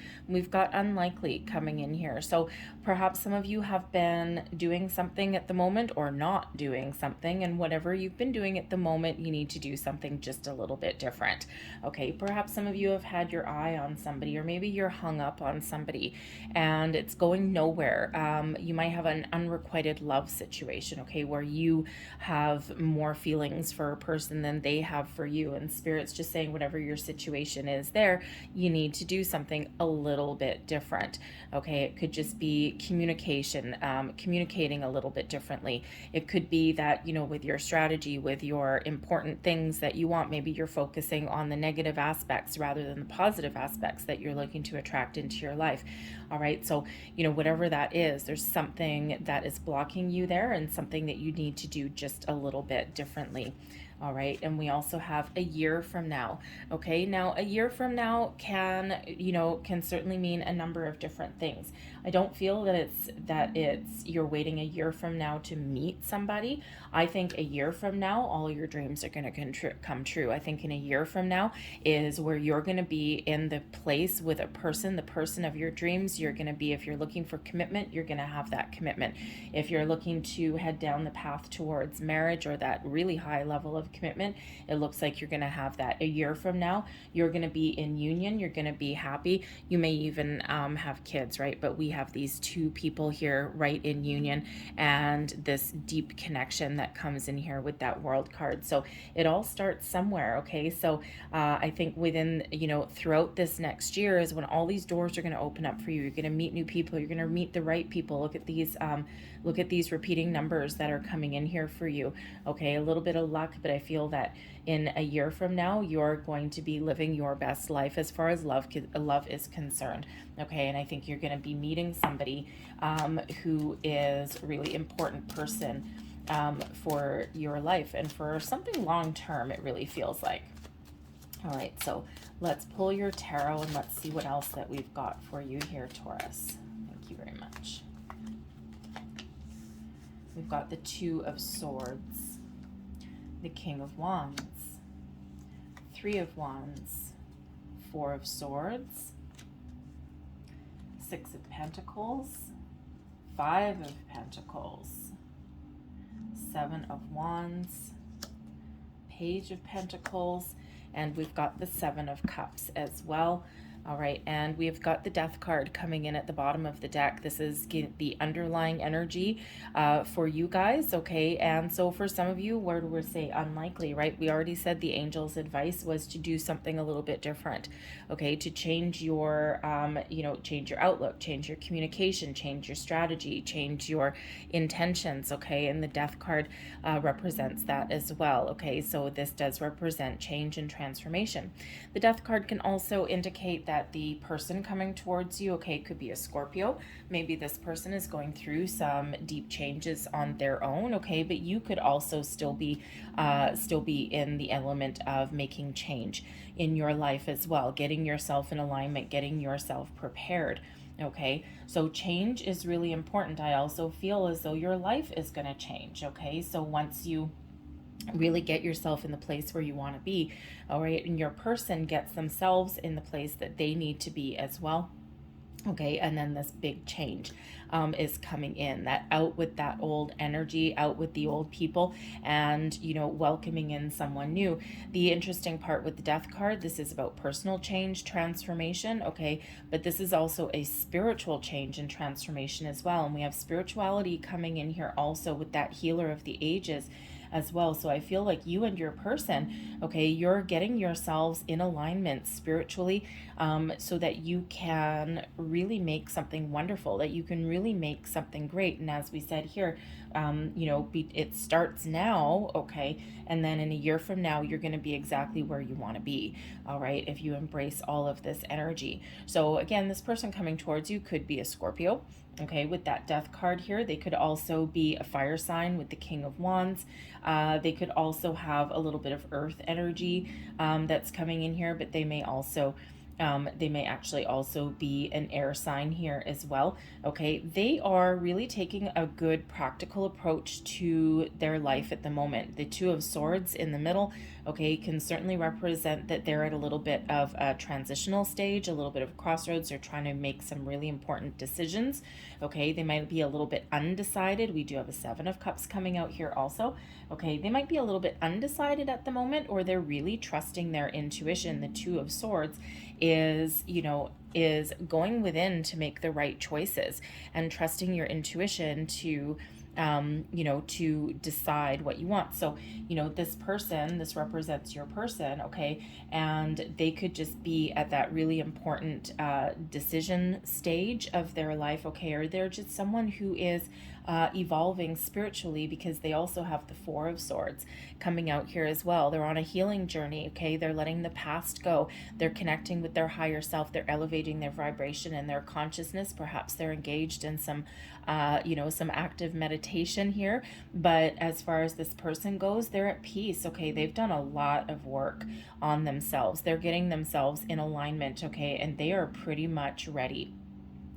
Speaker 1: unlikely coming in here. So perhaps some of you have been doing something at the moment or not doing something, and whatever you've been doing at the moment, you need to do something just a little bit different. Okay, perhaps some of you have had your eye on somebody, or maybe you're hung up on somebody and it's going nowhere. You might have an unrequited love situation, okay, where you have more feelings for a person than they have for you, and Spirit's just saying whatever your situation is there, you need to do something a little bit different. Okay, it could just be communication, communicating a little bit differently. It could be that, with your strategy, with your important things that you want, maybe you're focusing on the negative aspects rather than the positive aspects that you're looking to attract into your life. All right, so, whatever that is, there's something that is blocking you there, and something that you need to do just a little bit differently. All right, and we also have a year from now. Okay, now a year from now can certainly mean a number of different things. I don't feel that it's you're waiting a year from now to meet somebody. I think a year from now, all your dreams are going to come true. I think in a year from now is where you're going to be in the place with a person, the person of your dreams. You're going to be, if you're looking for commitment, you're going to have that commitment. If you're looking to head down the path towards marriage or that really high level of commitment, it looks like you're going to have that. A year from now, you're going to be in union. You're going to be happy. You may even have kids, right? But we have these 2 people here right in union, and this deep connection that comes in here with that world card. So it all starts somewhere. Okay, so I think within throughout this next year is when all these doors are going to open up for you. You're going to meet new people. You're going to meet the right people. Look at these Look at these repeating numbers that are coming in here for you. Okay, a little bit of luck, but I feel that in a year from now, you're going to be living your best life as far as love is concerned. Okay, and I think you're going to be meeting somebody who is a really important person for your life and for something long term, it really feels like. All right, so let's pull your tarot and let's see what else that we've got for you here, Taurus. Thank you very much. We've got the Two of Swords, the King of Wands, Three of Wands, Four of Swords, Six of Pentacles, Five of Pentacles, Seven of Wands, Page of Pentacles, and we've got the Seven of Cups as well. All right, and we've got the Death card coming in at the bottom of the deck. This is the underlying energy for you guys, okay? And so for some of you, where do we say unlikely, right? We already said the angel's advice was to do something a little bit different, okay? To change your, change your outlook, change your communication, change your strategy, change your intentions, okay? And the Death card represents that as well, okay? So this does represent change and transformation. The Death card can also indicate that the person coming towards you, okay, could be a Scorpio. Maybe this person is going through some deep changes on their own, okay, but you could also still be in the element of making change in your life as well, getting yourself in alignment, getting yourself prepared. Okay, so change is really important. I also feel as though your life is going to change. Okay, so once you really get yourself in the place where you want to be, all right, and your person gets themselves in the place that they need to be as well. Okay, and then this big change is coming in, that out with that old energy, out with the old people, and, you know, welcoming in someone new. The interesting part with the Death card, this is about personal change, transformation, okay, but this is also a spiritual change and transformation as well. And we have spirituality coming in here also with that Healer of the Ages as well. So I feel like you and your person, okay, you're getting yourselves in alignment spiritually, so that you can really make something wonderful, that you can really make something great. And as we said here, it starts now, okay, and then in a year from now, you're going to be exactly where you want to be, all right, if you embrace all of this energy. So again, this person coming towards you could be a Scorpio. Okay, with that Death card here, they could also be a fire sign with the King of Wands. They could also have a little bit of earth energy that's coming in here, but they may also they may actually also be an air sign here as well. Okay, they are really taking a good practical approach to their life at the moment. The Two of Swords in the middle, okay, can certainly represent that they're at a little bit of a transitional stage, a little bit of a crossroads. They're trying to make some really important decisions. Okay, they might be a little bit undecided. We do have a Seven of Cups coming out here also. Okay, they might be a little bit undecided at the moment, or they're really trusting their intuition. The Two of Swords is going within to make the right choices and trusting your intuition to to decide what you want. So, this person, this represents your person, okay, and they could just be at that really important decision stage of their life, okay, or they're just someone who is evolving spiritually, because they also have the Four of Swords coming out here as well. They're on a healing journey, okay, they're letting the past go, they're connecting with their higher self, they're elevating their vibration and their consciousness. Perhaps they're engaged in some some active meditation here, but as far as this person goes, they're at peace, okay, they've done a lot of work on themselves, they're getting themselves in alignment, okay, and they are pretty much ready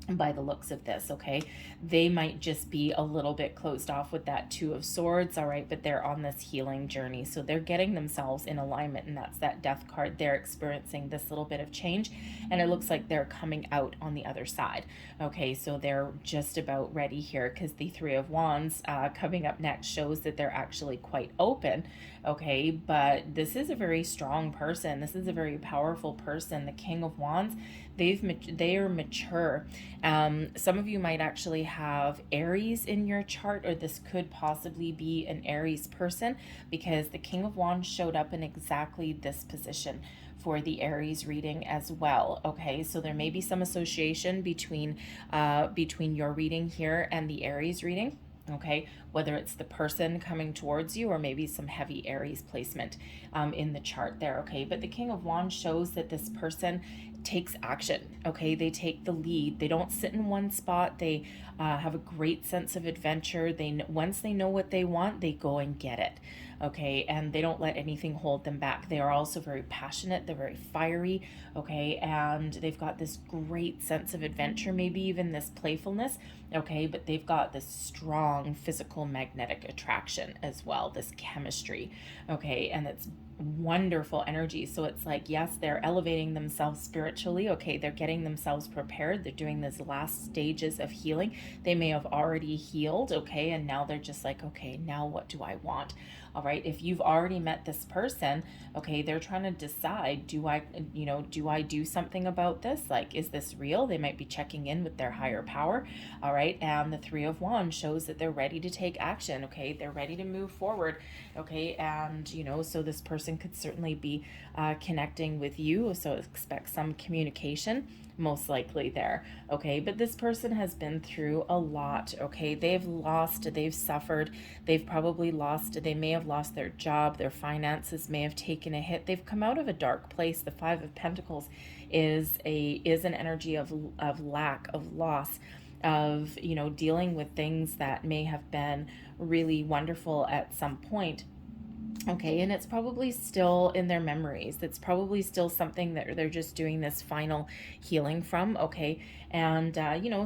Speaker 1: by the looks of this, okay? They might just be a little bit closed off with that Two of Swords, all right, but they're on this healing journey, so they're getting themselves in alignment, and that's that Death card. They're experiencing this little bit of change, and it looks like they're coming out on the other side, okay? So they're just about ready here, because the Three of Wands coming up next shows that they're actually quite open, okay? But this is a very strong person. This is a very powerful person. The King of Wands, they are mature. Some of you might actually have Aries in your chart, or this could possibly be an Aries person, because the King of Wands showed up in exactly this position for the Aries reading as well, okay? So there may be some association between your reading here and the Aries reading. Okay, whether it's the person coming towards you or maybe some heavy Aries placement in the chart there. Okay, but the King of Wands shows that this person takes action. Okay, they take the lead. They don't sit in one spot. They have a great sense of adventure. Once they know what they want, they go and get it. Okay, and they don't let anything hold them back. They are also very passionate. They're very fiery. Okay, and they've got this great sense of adventure, maybe even this playfulness. Okay, but they've got this strong physical magnetic attraction as well, this chemistry. Okay, and it's wonderful energy. So it's like, yes, they're elevating themselves spiritually. Okay, they're getting themselves prepared. They're doing these last stages of healing. They may have already healed. Okay, and now they're just like, okay, now what do I want? All right, if you've already met this person, okay, they're trying to decide, do I do something about this? Like, is this real? They might be checking in with their higher power. All right, and the Three of Wands shows that they're ready to take action. Okay, they're ready to move forward. Okay, and so this person could certainly be connecting with you, so expect some communication most likely there. Okay, but this person has been through a lot. Okay, they've suffered, they've probably lost, they may have lost their job, their finances may have taken a hit, they've come out of a dark place. The Five of Pentacles is an energy of lack, of loss, of dealing with things that may have been really wonderful at some point. Okay, and it's probably still in their memories. It's probably still something that they're just doing this final healing from. Okay, and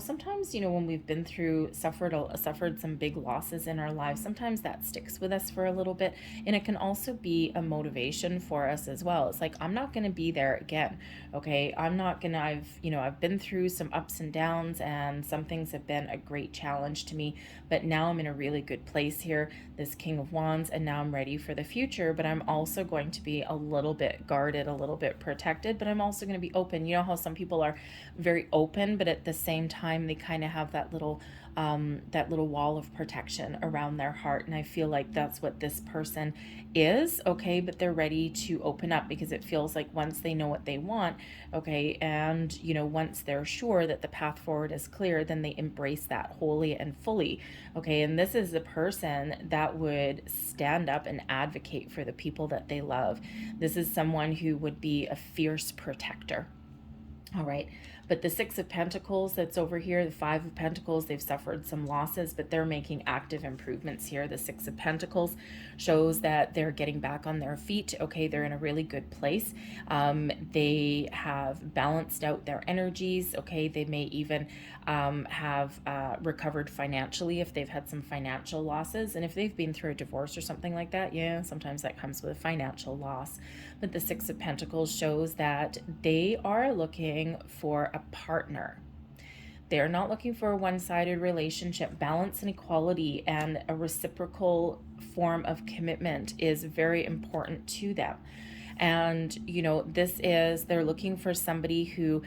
Speaker 1: sometimes when we've been through suffered some big losses in our lives, sometimes that sticks with us for a little bit, and it can also be a motivation for us as well. It's like, I'm not going to be there again. Okay, I'm not gonna. I've been through some ups and downs, and some things have been a great challenge to me, but now I'm in a really good place here. This King of Wands, and now I'm ready for the future, but I'm also going to be a little bit guarded, a little bit protected, but I'm also going to be open. You know how some people are very open, but at the same time they kind of have that little wall of protection around their heart, and I feel like that's what this person is. Okay, but they're ready to open up, because it feels like once they know what they want, okay, and once they're sure that the path forward is clear, then they embrace that wholly and fully. Okay, and this is a person that would stand up and advocate for the people that they love. This is someone who would be a fierce protector. All right, but the Six of Pentacles that's over here, the Five of Pentacles, they've suffered some losses, but they're making active improvements here. The Six of Pentacles shows that they're getting back on their feet. Okay, they're in a really good place. They have balanced out their energies. Okay, they may even have recovered financially if they've had some financial losses. And if they've been through a divorce or something like that, yeah, sometimes that comes with a financial loss. But the Six of Pentacles shows that they are looking for a partner. They're not looking for a one-sided relationship. Balance and equality and a reciprocal form of commitment is very important to them. And, they're looking for somebody who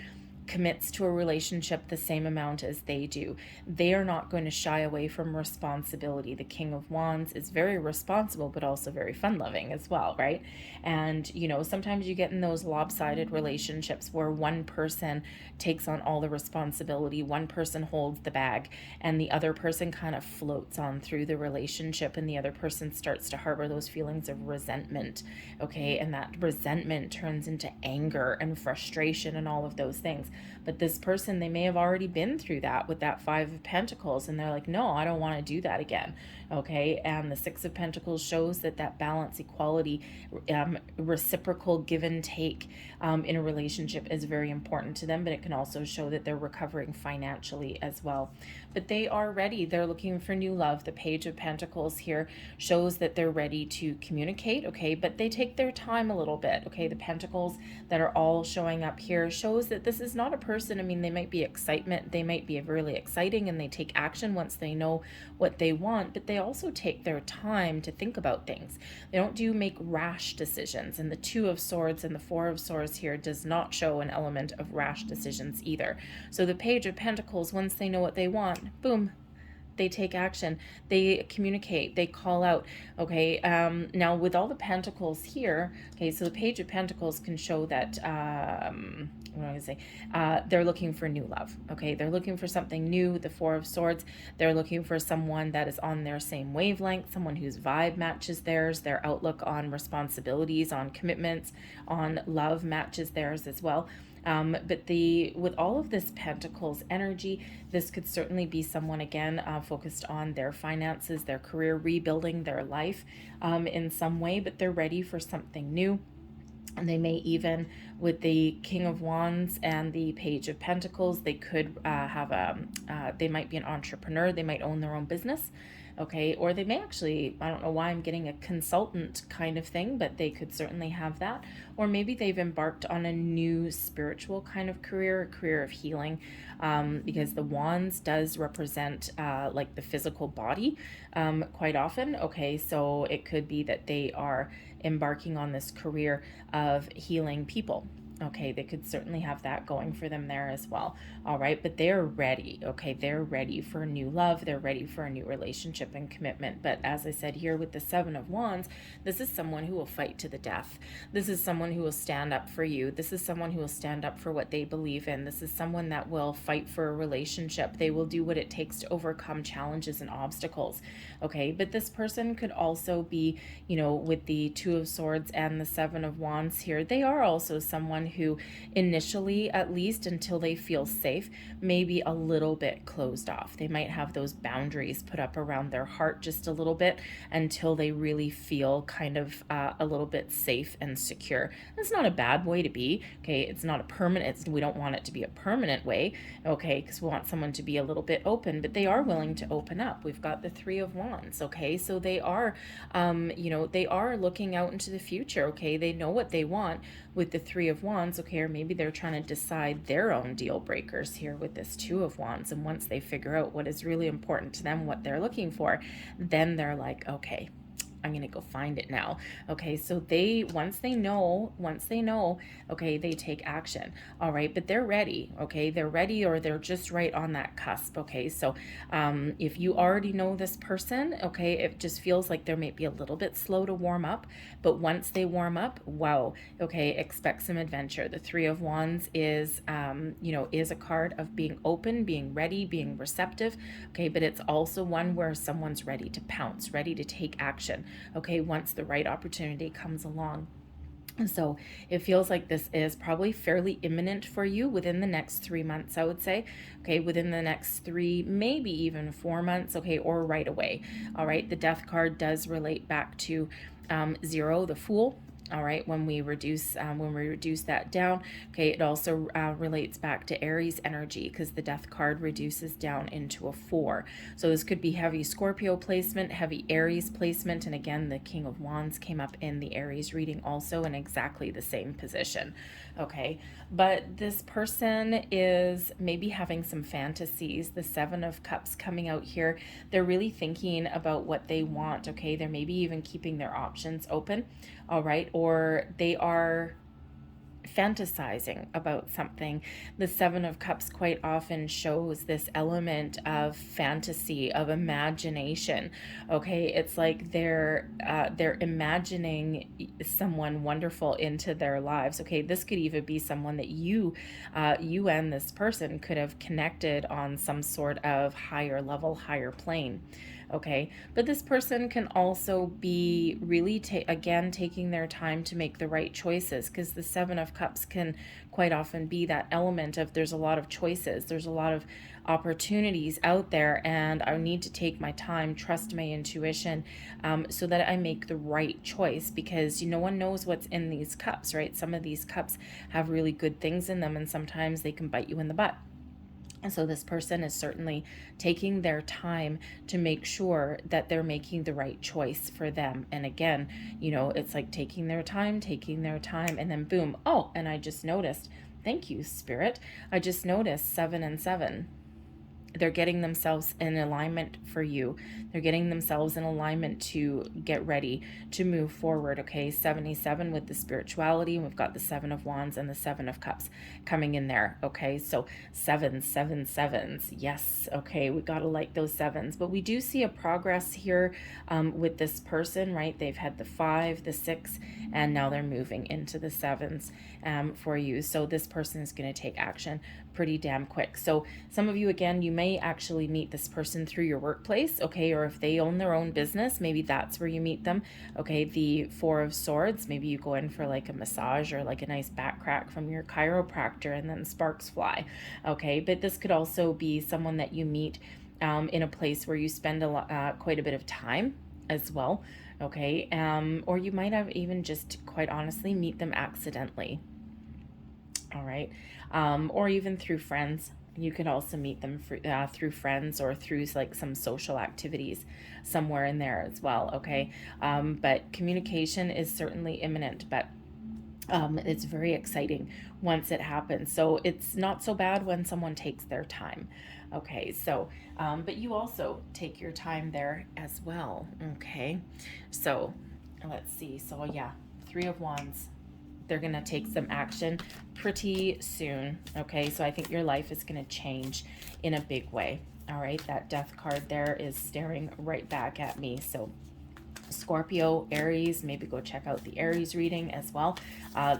Speaker 1: commits to a relationship the same amount as they do. They are not going to shy away from responsibility. The King of Wands is very responsible, but also very fun-loving as well, right? And, sometimes you get in those lopsided relationships where one person takes on all the responsibility, one person holds the bag, and the other person kind of floats on through the relationship, and the other person starts to harbor those feelings of resentment, okay? And that resentment turns into anger and frustration and all of those things. But this person, they may have already been through that with that Five of Pentacles, and they're like, no, I don't want to do that again. Okay, and the Six of Pentacles shows that balance, equality, reciprocal give and take in a relationship is very important to them, but it can also show that they're recovering financially as well. But they are ready. They're looking for new love. The Page of Pentacles here shows that they're ready to communicate, okay, but they take their time a little bit, okay? The Pentacles that are all showing up here shows that this is not a person. I mean, they might be excitement, they might be really exciting, and they take action once they know what they want, but they also take their time to think about things. They don't make rash decisions, and the Two of Swords and the Four of Swords here does not show an element of rash decisions either. So the Page of Pentacles, once they know what they want, boom, They take action, they communicate, they call out. Okay, now with all the pentacles here, okay, so the Page of Pentacles can show that what am I going to say? They're looking for new love. Okay, they're looking for something new. The Four of Swords, they're looking for someone that is on their same wavelength, someone whose vibe matches theirs, their outlook on responsibilities, on commitments, on love matches theirs as well. But with all of this Pentacles energy, this could certainly be someone, again, focused on their finances, their career, rebuilding their life in some way, but they're ready for something new. And they may even, with the King of Wands and the Page of Pentacles, they could they might be an entrepreneur, they might own their own business. Okay, or they may actually, I don't know why I'm getting a consultant kind of thing, but they could certainly have that. Or maybe they've embarked on a new spiritual kind of career, a career of healing, because the Wands does represent like the physical body quite often. Okay, so it could be that they are embarking on this career of healing people. Okay, they could certainly have that going for them there as well. All right, but they're ready. Okay, they're ready for new love. They're ready for a new relationship and commitment. But as I said here with the Seven of Wands, this is someone who will fight to the death. This is someone who will stand up for you. This is someone who will stand up for what they believe in. This is someone that will fight for a relationship. They will do what it takes to overcome challenges and obstacles. Okay, but this person could also be, you know, with the Two of Swords and the Seven of Wands here, they are also someone who initially, at least until they feel safe, may be a little bit closed off. They might have those boundaries put up around their heart just a little bit until they really feel kind of a little bit safe and secure. It's not a bad way to be. Okay, it's not a permanent, we don't want it to be a permanent way. Okay, because we want someone to be a little bit open, but they are willing to open up. We've got the Three of Wands. Okay, so they are you know, they are looking out into the future. Okay, they know what they want with the Three of Wands. Okay, or maybe they're trying to decide their own deal breakers here with this Two of Wands, and once they figure out what is really important to them, what they're looking for, then they're like, okay, I'm going to go find it now. Okay, so once they know, okay, they take action. All right, but they're ready. Okay, they're ready, or they're just right on that cusp. Okay, so if you already know this person, okay, it just feels like they might be a little bit slow to warm up, but once they warm up, wow, okay, expect some adventure. The Three of Wands is, you know, is a card of being open, being ready, being receptive. Okay, but it's also one where someone's ready to pounce, ready to take action. Okay, once the right opportunity comes along. And so it feels like this is probably fairly imminent for you within the next 3 months, I would say. Okay, within the next 3, maybe even 4 months, okay, or right away. All right, the Death card does relate back to 0, the Fool. All right, when we reduce that down, okay, it also relates back to Aries energy, because the Death card reduces down into a 4. So this could be heavy Scorpio placement, heavy Aries placement, and again, the King of Wands came up in the Aries reading also in exactly the same position. Okay, but this person is maybe having some fantasies. The Seven of Cups coming out here, they're really thinking about what they want. Okay, they're maybe even keeping their options open. All right, or they are fantasizing about something. The Seven of Cups quite often shows this element of fantasy, of imagination. Okay, it's like they're imagining someone wonderful into their lives. Okay, this could even be someone that you and this person could have connected on some sort of higher level, higher plane. Okay, but this person can also be really, again, taking their time to make the right choices, because the Seven of Cups can quite often be that element of there's a lot of choices, there's a lot of opportunities out there, and I need to take my time, trust my intuition, so that I make the right choice, because no one knows what's in these cups, right? Some of these cups have really good things in them, and sometimes they can bite you in the butt. And so this person is certainly taking their time to make sure that they're making the right choice for them. And again, you know, it's like taking their time, and then boom. Oh, and I just noticed, thank you, Spirit. I just noticed 7 and 7. they're getting themselves in alignment for you. They're getting themselves in alignment to get ready to move forward. Okay, 77 with the spirituality. We've got the 7 of Wands and the 7 of Cups coming in there. Okay, so sevens, seven, sevens. Yes, okay, we got to like those sevens. But we do see a progress here with this person, right? They've had the 5, the 6, and now they're moving into the sevens for you. So this person is going to take action pretty damn quick. So some of you, again, you may actually meet this person through your workplace, okay, or if they own their own business, maybe that's where you meet them. Okay, the 4 of Swords, maybe you go in for like a massage or like a nice back crack from your chiropractor and then sparks fly. Okay, but this could also be someone that you meet in a place where you spend quite a bit of time as well. Okay, or you might have even just quite honestly meet them accidentally. All right, or even through friends. You could also meet them through friends or through like some social activities somewhere in there as well. Okay, but communication is certainly imminent, but it's very exciting once it happens. So it's not so bad when someone takes their time. Okay, so but you also take your time there as well. Okay, so let's see. So yeah, 3 of Wands. They're going to take some action pretty soon. Okay, so I think your life is going to change in a big way. All right, that Death card there is staring right back at me. So Scorpio, Aries, maybe go check out the Aries reading as well.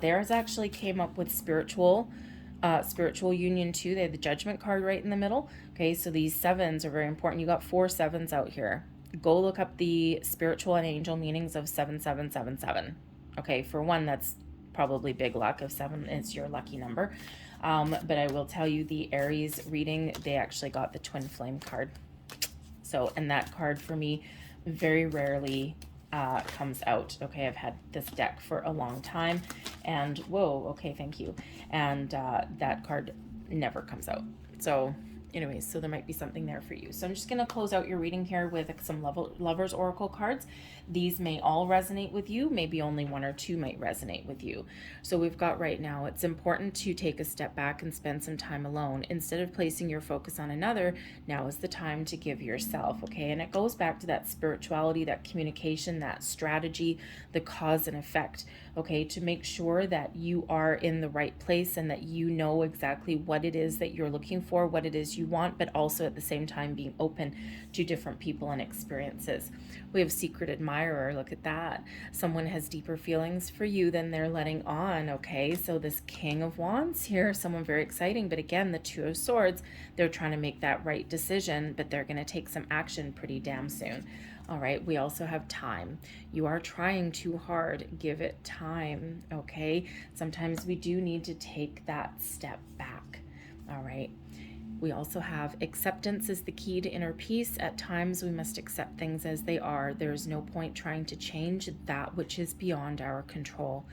Speaker 1: Theirs actually came up with spiritual union too. They had the Judgment card right in the middle. Okay, so these sevens are very important. You got 4 sevens out here. Go look up the spiritual and angel meanings of 7777. Okay, for one, that's probably big luck. If 7 is your lucky number. But I will tell you, the Aries reading, they actually got the Twin Flame card. So, and that card for me very rarely comes out. Okay, I've had this deck for a long time, and whoa, okay, thank you. And that card never comes out. So anyways, so there might be something there for you. So I'm just going to close out your reading here with some Lovers Oracle cards. These may all resonate with you. Maybe only 1 or 2 might resonate with you. So we've got right now, it's important to take a step back and spend some time alone. Instead of placing your focus on another, now is the time to give yourself, okay? And it goes back to that spirituality, that communication, that strategy, the cause and effect, okay? To make sure that you are in the right place and that you know exactly what it is that you're looking for, what it is you want, but also at the same time being open to different people and experiences. We have Secret Admirer. Look at that. Someone has deeper feelings for you than they're letting on. Okay, so this King of Wands here, someone very exciting, but again, the 2 of Swords, they're trying to make that right decision, but they're going to take some action pretty damn soon. All right, we also have time. You are trying too hard. Give it time, okay? Sometimes we do need to take that step back. All right. We also have acceptance is the key to inner peace. At times we must accept things as they are. There is no point trying to change that which is beyond our control.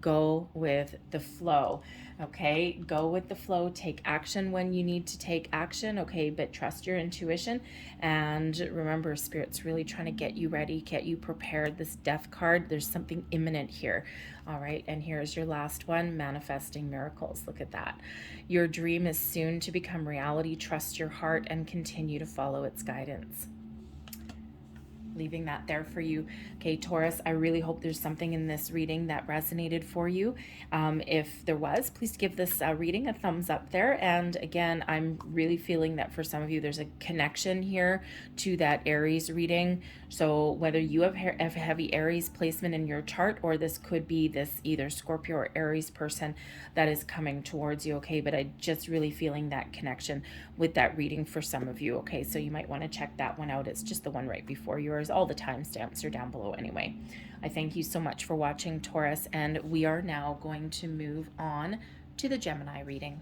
Speaker 1: Go with the flow, okay? Go with the flow. Take action when you need to take action, okay? But trust your intuition. And remember, Spirit's really trying to get you ready, get you prepared. This Death card, there's something imminent here. All right, and here's your last one, manifesting miracles. Look at that. Your dream is soon to become reality. Trust your heart and continue to follow its guidance. Leaving that there for you. Okay, Taurus, I really hope there's something in this reading that resonated for you. If there was, please give this reading a thumbs up there. And again, I'm really feeling that for some of you, there's a connection here to that Aries reading. So whether you have a heavy Aries placement in your chart, or this could be this either Scorpio or Aries person that is coming towards you, okay? But I just really feeling that connection with that reading for some of you, okay? So you might want to check that one out. It's just the one right before yours. All the timestamps are down below anyway. I thank you so much for watching, Taurus, and we are now going to move on to the Gemini reading.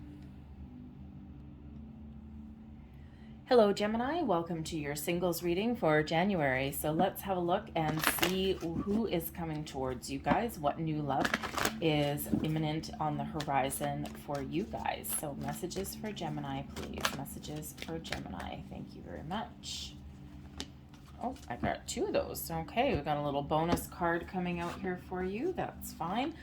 Speaker 1: Hello, Gemini. Welcome to your singles reading for January. So let's have a look and see who is coming towards you guys. What new love is imminent on the horizon for you guys. So messages for Gemini, please. Messages for Gemini. Thank you very much. Oh, I got 2 of those. Okay, we got a little bonus card coming out here for you. That's fine.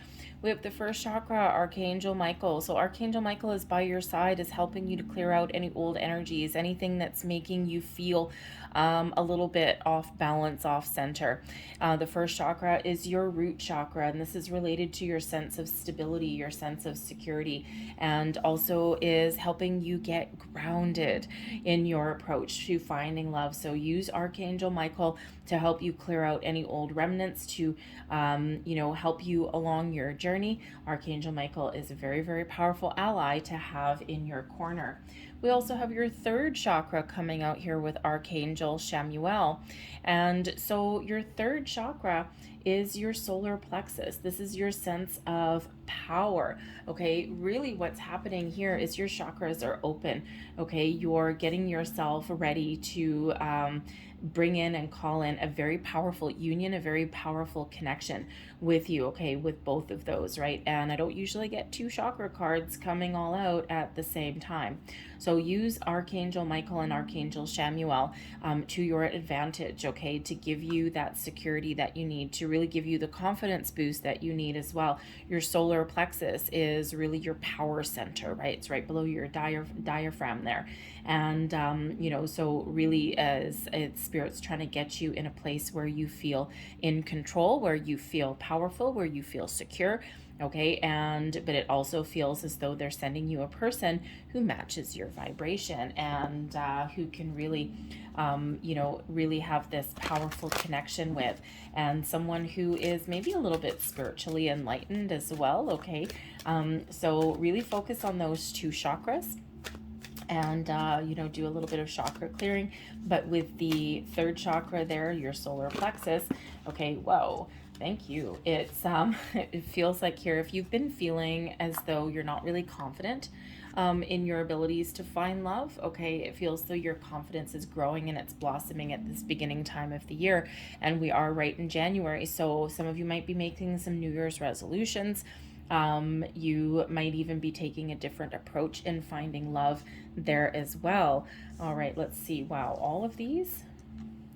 Speaker 1: We have the first chakra, Archangel Michael. So Archangel Michael is by your side, is helping you to clear out any old energies, anything that's making you feel a little bit off balance, off center. The first chakra is your root chakra, and this is related to your sense of stability, your sense of security, and also is helping you get grounded in your approach to finding love. So use Archangel Michael to help you clear out any old remnants, to help you along your journey. Archangel Michael is a very, very powerful ally to have in your corner. We also have your third chakra coming out here with Archangel Chamuel. And so your third chakra is your solar plexus. This is your sense of power. Okay, really what's happening here is your chakras are open. Okay, you're getting yourself ready to bring in and call in a very powerful union, a very powerful connection with you, okay, with both of those, right? And I don't usually get 2 chakra cards coming all out at the same time. So use Archangel Michael and Archangel Chamuel to your advantage, okay, to give you that security that you need, to really give you the confidence boost that you need as well. Your solar plexus is really your power center, right? It's right below your diaphragm there. And, so really as Spirit's trying to get you in a place where you feel in control, where you feel powerful, where you feel secure, okay, but it also feels as though they're sending you a person who matches your vibration, and who can really really have this powerful connection with, and someone who is maybe a little bit spiritually enlightened as well, okay. So really focus on those 2 chakras, and do a little bit of chakra clearing. But with the third chakra there, your solar plexus, okay, whoa, thank you. It's it feels like here, if you've been feeling as though you're not really confident in your abilities to find love, okay, it feels though your confidence is growing and it's blossoming at this beginning time of the year, and we are right in January. So some of you might be making some New Year's resolutions. You might even be taking a different approach in finding love there as well. All right, let's see. Wow, all of these?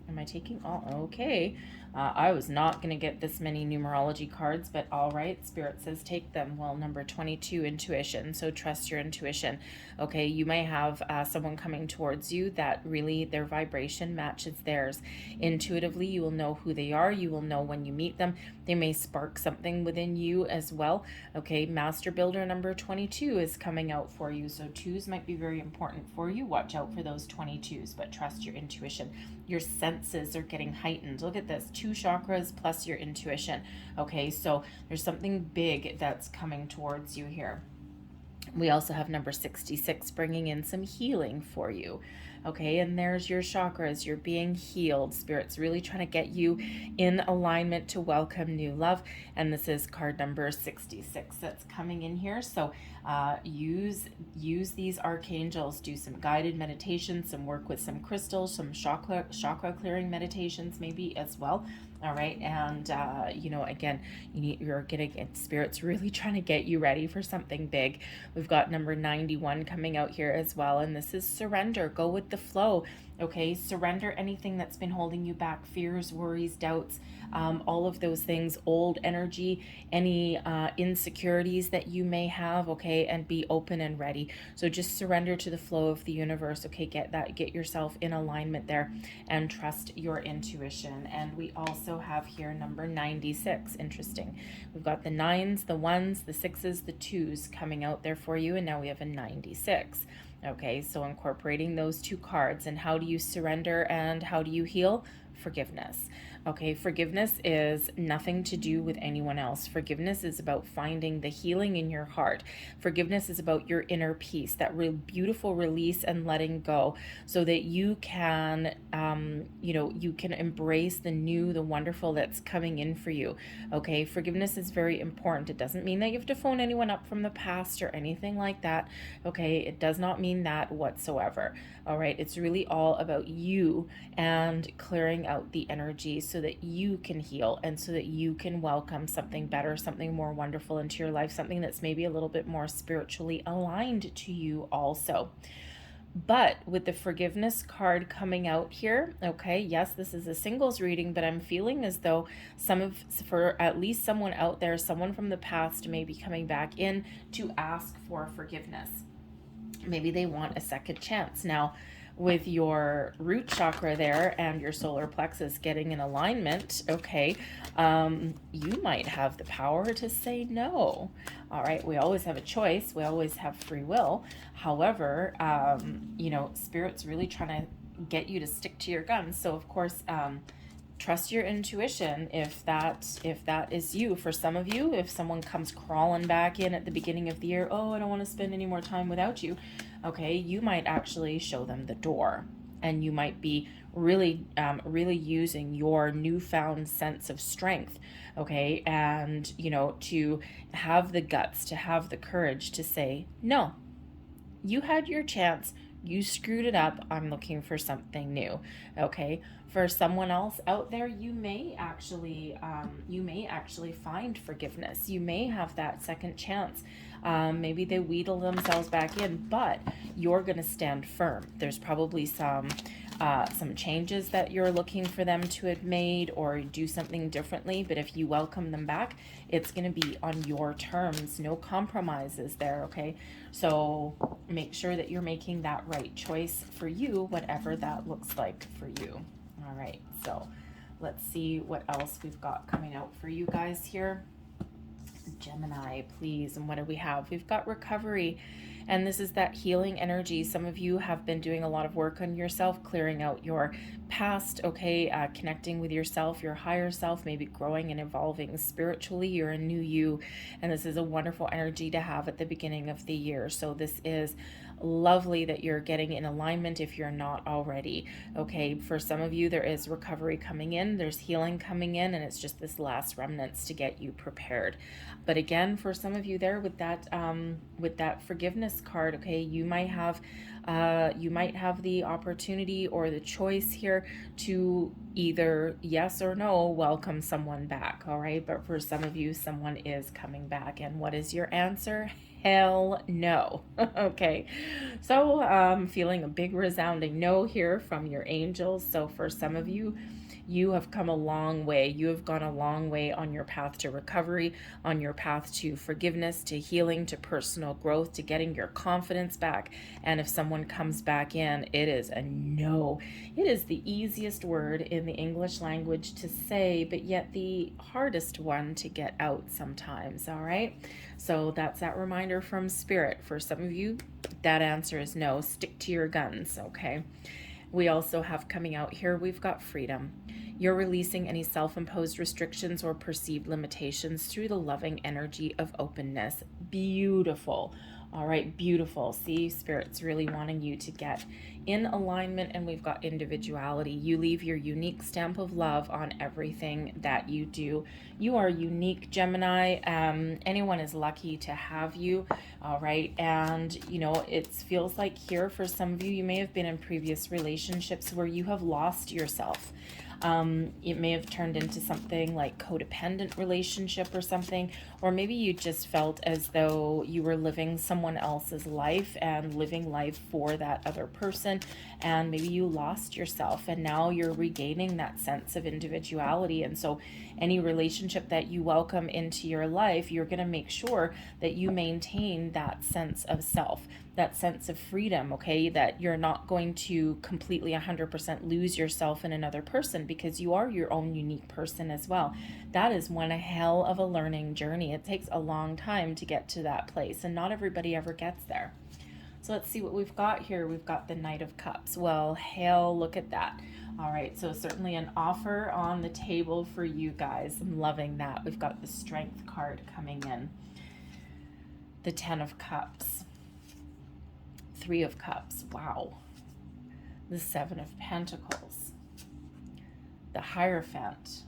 Speaker 1: Am I taking all? Okay. I was not going to get this many numerology cards, but all right, Spirit says take them. Well, number 22, intuition. So trust your intuition. Okay, you may have someone coming towards you that really their vibration matches theirs. Intuitively, you will know who they are. You will know when you meet them. They may spark something within you as well. Okay, Master Builder number 22 is coming out for you. So 2s might be very important for you. Watch out for those 22s, but trust your intuition. Your senses are getting heightened. Look at this, 2 chakras plus your intuition. Okay, so there's something big that's coming towards you here. We also have number 66 bringing in some healing for you. Okay, and there's your chakras. You're being healed. Spirit's really trying to get you in alignment to welcome new love. And this is card number 66 that's coming in here. So use these archangels. Do some guided meditations, some work with some crystals, some chakra clearing meditations maybe as well. All right, and again, you're gonna get Spirit's really trying to get you ready for something big. We've got number 91 coming out here as well, and this is surrender. Go with the flow. Okay, surrender anything that's been holding you back, fears, worries, doubts, all of those things, old energy, any insecurities that you may have, okay, and be open and ready. So just surrender to the flow of the universe, okay, get yourself in alignment there, and trust your intuition. And we also have here number 96, interesting. We've got the 9s, the 1s, the 6s, the 2s coming out there for you, and now we have a 96. Okay, so incorporating those 2 cards. And how do you surrender and how do you heal? Forgiveness. Okay, forgiveness is nothing to do with anyone else. Forgiveness is about finding the healing in your heart. Forgiveness is about your inner peace, that beautiful release and letting go, so that you can, you can embrace the new, the wonderful that's coming in for you. Okay, forgiveness is very important. It doesn't mean that you have to phone anyone up from the past or anything like that. Okay, it does not mean that whatsoever. All right, it's really all about you and clearing out the energy so that you can heal and so that you can welcome something better, something more wonderful into your life, something that's maybe a little bit more spiritually aligned to you also. But with the forgiveness card coming out here, okay, yes, this is a singles reading, but I'm feeling as though for at least someone out there, someone from the past may be coming back in to ask for forgiveness. Maybe they want a second chance. Now, with your root chakra there and your solar plexus getting in alignment, okay, you might have the power to say no. All right, we always have a choice. We always have free will. However, you know, Spirit's really trying to get you to stick to your guns. So, of course, trust your intuition if that is you. For some of you, if someone comes crawling back in at the beginning of the year, oh, I don't want to spend any more time without you, okay, you might actually show them the door, and you might be really using your newfound sense of strength, okay, and you know, to have the guts, to have the courage to say no. You had your chance, you screwed it up, I'm looking for something new. Okay, for someone else out there, you may actually find forgiveness. You may have that second chance. Maybe they wheedle themselves back in, but you're going to stand firm. There's probably some changes that you're looking for them to have made or do something differently, but if you welcome them back, it's going to be on your terms. No compromises there, okay? So make sure that you're making that right choice for you, whatever that looks like for you. All right, so let's see what else we've got coming out for you guys here. Gemini, please. And what do we have? We've got recovery, and this is that healing energy. Some of you have been doing a lot of work on yourself, clearing out your past, okay, connecting with yourself, your higher self, maybe growing and evolving spiritually. You're a new you, and this is a wonderful energy to have at the beginning of the year. So this is lovely that you're getting in alignment if you're not already. Okay, for some of you, there is recovery coming in, there's healing coming in, and it's just this last remnants to get you prepared. But again, for some of you there with that forgiveness card, okay, you might have the opportunity or the choice here to either yes or no welcome someone back. All right, but for some of you, someone is coming back, and what is your answer? Hell no. Okay, so feeling a big resounding no here from your angels. So for some of you, you have come a long way. You have gone a long way on your path to recovery, on your path to forgiveness, to healing, to personal growth, to getting your confidence back. And if someone comes back in, it is a no. It is the easiest word in the English language to say, but yet the hardest one to get out sometimes, all right? So that's that reminder from Spirit. For some of you, that answer is no. Stick to your guns, okay? We also have coming out here, we've got freedom. You're releasing any self-imposed restrictions or perceived limitations through the loving energy of openness. Beautiful. All right, beautiful. See, Spirit's really wanting you to get in alignment, and we've got individuality. You leave your unique stamp of love on everything that you do. You are unique, Gemini. Anyone is lucky to have you. All right, and you know, it feels like here for some of you, you may have been in previous relationships where you have lost yourself. It may have turned into something like codependent relationship or something, or maybe you just felt as though you were living someone else's life and living life for that other person, and maybe you lost yourself, and now you're regaining that sense of individuality. And so any relationship that you welcome into your life, you're going to make sure that you maintain that sense of self, that sense of freedom, okay, that you're not going to completely 100% lose yourself in another person, because you are your own unique person as well. That is one hell of a learning journey. It takes a long time to get to that place, and not everybody ever gets there. So let's see what we've got here. We've got the Knight of Cups. Well, hell, look at that. All right, so certainly an offer on the table for you guys. I'm loving that. We've got the Strength card coming in. The Ten of Cups. Three of Cups. Wow. The Seven of Pentacles. The Hierophant.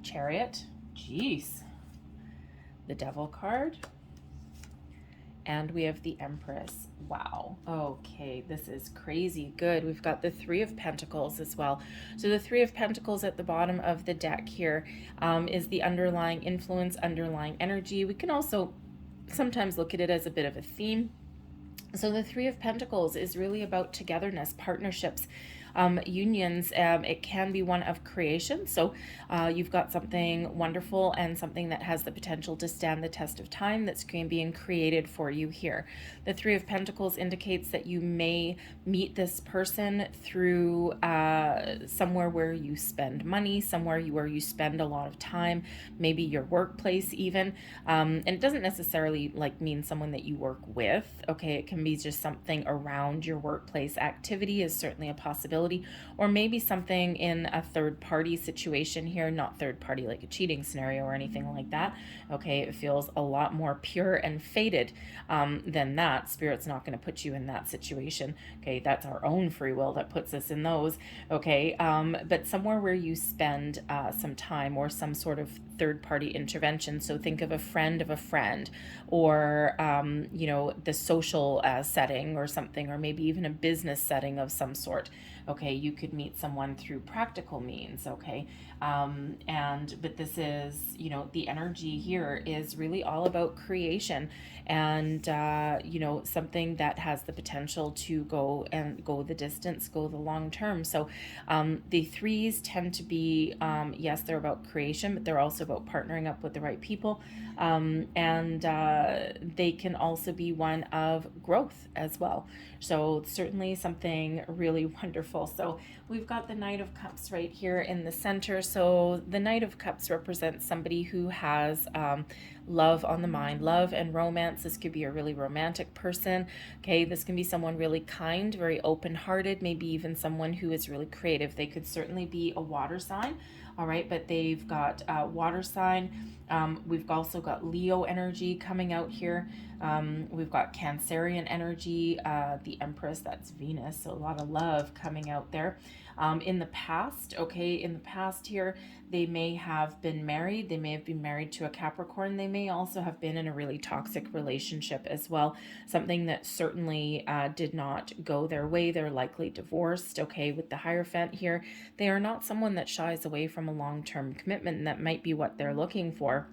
Speaker 1: Chariot. Jeez. The Devil card. And we have the Empress. Wow. Okay, this is crazy good. We've got the Three of Pentacles as well. So the Three of Pentacles at the bottom of the deck here is the underlying influence, underlying energy. We can also sometimes look at it as a bit of a theme. So the Three of Pentacles is really about togetherness, partnerships, unions. It can be one of creation. So you've got something wonderful and something that has the potential to stand the test of time that's being created for you here. The Three of Pentacles indicates that you may meet this person through somewhere where you spend money, somewhere where you spend a lot of time, maybe your workplace even. And it doesn't necessarily like mean someone that you work with. Okay, it can be just something around your workplace activity is certainly a possibility, or maybe something in a third party situation here, not third party like a cheating scenario or anything like that. Okay, it feels a lot more pure and fated than that. Spirit's not going to put you in that situation. Okay, that's our own free will that puts us in those. Okay, but somewhere where you spend some time or some sort of third party intervention. So think of a friend, or you know, the social setting or something, or maybe even a business setting of some sort. Okay, you could meet someone through practical means. Okay, but this is, you know, the energy here is really all about creation, and you know, something that has the potential to go the distance, go the long term. So the threes tend to be, yes, they're about creation, but they're also about partnering up with the right people, and they can also be one of growth as well. So certainly something really wonderful. So we've got the Knight of Cups right here in the center. So the Knight of Cups represents somebody who has love on the mind, love and romance. This could be a really romantic person. Okay, this can be someone really kind, very open-hearted, maybe even someone who is really creative. They could certainly be a water sign. All right, but they've got water sign. We've also got Leo energy coming out here. We've got Cancerian energy, the Empress, that's Venus, so a lot of love coming out there. In the past, okay, in the past here, they may have been married. They may have been married to a Capricorn. They may also have been in a really toxic relationship as well, something that certainly did not go their way. They're likely divorced, okay, with the Hierophant here. They are not someone that shies away from a long-term commitment, and that might be what they're looking for.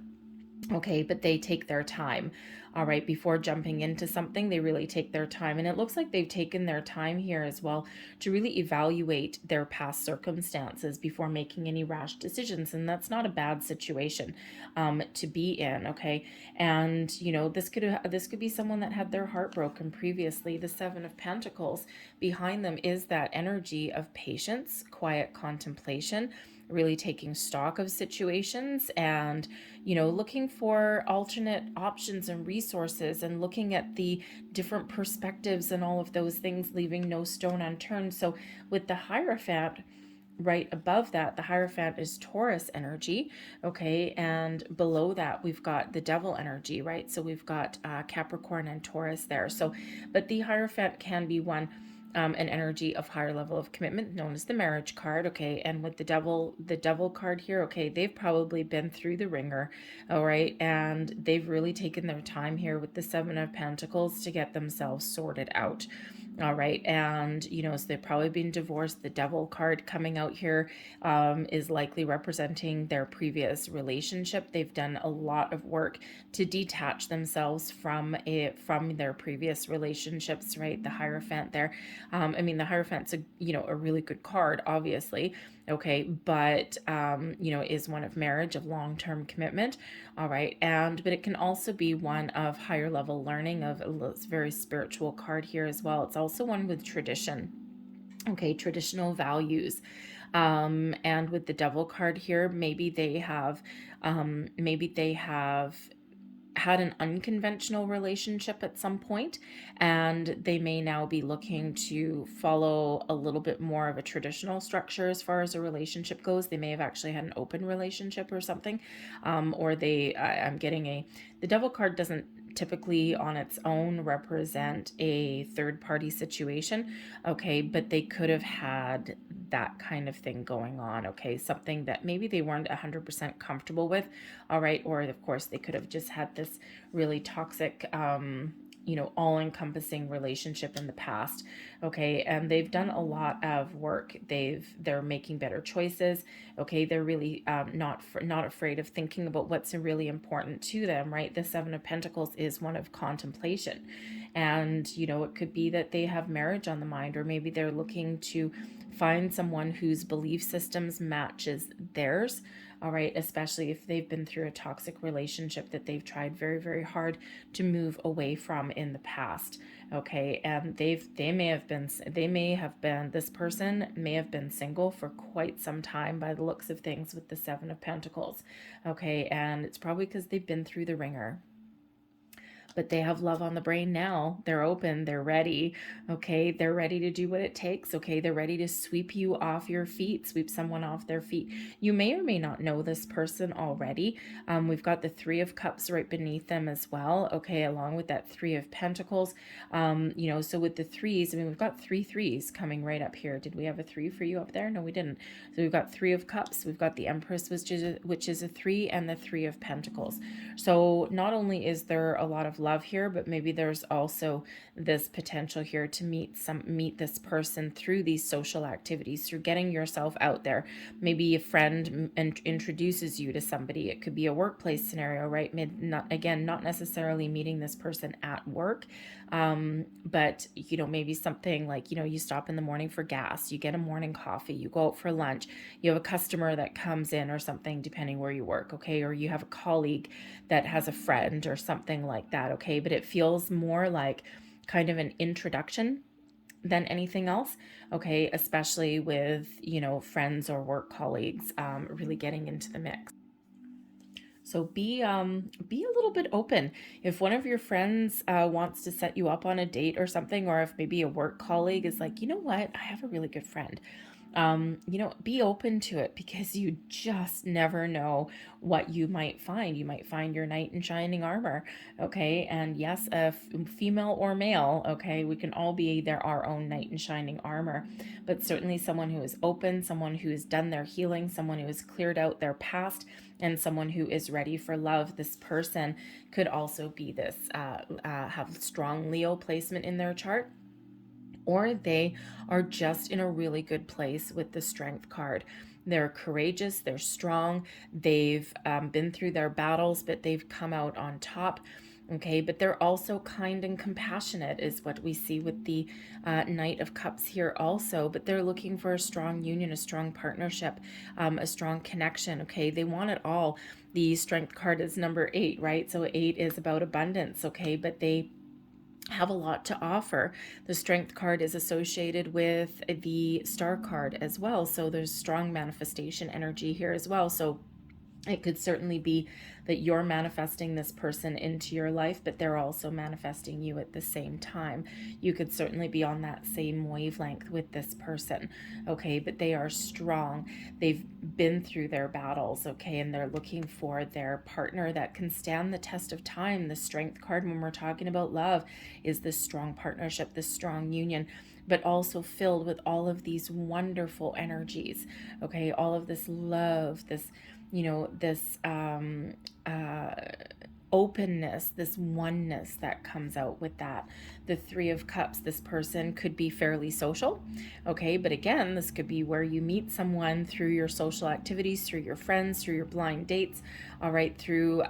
Speaker 1: Okay, but they take their time. All right, before jumping into something, they really take their time. And it looks like they've taken their time here as well to really evaluate their past circumstances before making any rash decisions. And that's not a bad situation to be in, okay? And, you know, this could be someone that had their heart broken previously. The Seven of Pentacles behind them is that energy of patience, quiet contemplation, really taking stock of situations, and, you know, looking for alternate options and resources, and looking at the different perspectives and all of those things, leaving no stone unturned. So with the Hierophant right above that, the Hierophant is Taurus energy, okay, and below that we've got the Devil energy, right? So we've got Capricorn and Taurus there. So, but the Hierophant can be one, an energy of higher level of commitment, known as the Marriage card, okay. And with the Devil card here, okay, they've probably been through the ringer, all right, and they've really taken their time here with the Seven of Pentacles to get themselves sorted out. All right, and, you know, so they've probably been divorced. The Devil card coming out here is likely representing their previous relationship. They've done a lot of work to detach themselves from their previous relationships, right? The Hierophant there. I mean, the Hierophant's a really good card, obviously, okay, but you know, is one of marriage, of long-term commitment. All right, but it can also be one of higher level learning, of a very spiritual card here as well. It's also one with tradition, okay, traditional values. And with the Devil card here, maybe they have had an unconventional relationship at some point, and they may now be looking to follow a little bit more of a traditional structure as far as a relationship goes. They may have actually had an open relationship or something, or I'm getting the Devil card doesn't typically on its own represent a third party situation, okay, but they could have had that kind of thing going on, okay, something that maybe they weren't 100% comfortable with, all right, or of course they could have just had this really toxic you know, all-encompassing relationship in the past. Okay, and they've done a lot of work. They're making better choices. Okay, they're really not afraid of thinking about what's really important to them, right? The Seven of Pentacles is one of contemplation, and you know, it could be that they have marriage on the mind, or maybe they're looking to find someone whose belief systems matches theirs. All right, especially if they've been through a toxic relationship that they've tried very, very hard to move away from in the past. Okay, and this person may have been single for quite some time by the looks of things with the Seven of Pentacles. Okay, and it's probably because they've been through the ringer, but they have love on the brain now. They're open, they're ready. Okay, they're ready to do what it takes. Okay, they're ready to sweep you off your feet, sweep someone off their feet. You may or may not know this person already. We've got the Three of Cups right beneath them as well. Okay, along with that Three of Pentacles. You know, so with the threes, I mean, we've got three threes coming right up here. Did we have a three for you up there? No, we didn't. So we've got Three of Cups, we've got the Empress, which is a three, and the Three of Pentacles. So not only is there a lot of love here, but maybe there's also this potential here to meet this person through these social activities, through getting yourself out there. Maybe a friend introduces you to somebody. It could be a workplace scenario, right? Not necessarily meeting this person at work, but you know, maybe something like, you know, you stop in the morning for gas, you get a morning coffee, you go out for lunch, you have a customer that comes in or something, depending where you work. Okay, or you have a colleague that has a friend or something like that. Okay, but it feels more like kind of an introduction than anything else. Okay, especially with, you know, friends or work colleagues really getting into the mix. So be a little bit open. If one of your friends wants to set you up on a date or something, or if maybe a work colleague is like, you know what, I have a really good friend. You know, be open to it, because you just never know what you might find. You might find your knight in shining armor. Okay, and yes, female or male. Okay, we can all be our own knight in shining armor, but certainly someone who is open, someone who has done their healing, someone who has cleared out their past, and someone who is ready for love. This person could also be this have strong Leo placement in their chart, or they are just in a really good place with the Strength card. They're courageous, they're strong, they've been through their battles, but they've come out on top. Okay, but they're also kind and compassionate, is what we see with the Knight of Cups here also. But they're looking for a strong union, a strong partnership, a strong connection. Okay, they want it all. The Strength card is number 8, right? So 8 is about abundance. Okay, but they have a lot to offer. The Strength card is associated with the Star card as well. So there's strong manifestation energy here as well. So it could certainly be that you're manifesting this person into your life, but they're also manifesting you at the same time. You could certainly be on that same wavelength with this person, okay? But they are strong. They've been through their battles, okay? And they're looking for their partner that can stand the test of time. The Strength card, when we're talking about love, is this strong partnership, this strong union, but also filled with all of these wonderful energies, okay? All of this love, this, you know, this openness, this oneness that comes out with that. The Three of Cups, this person could be fairly social, okay? But again, this could be where you meet someone through your social activities, through your friends, through your blind dates, all right, through,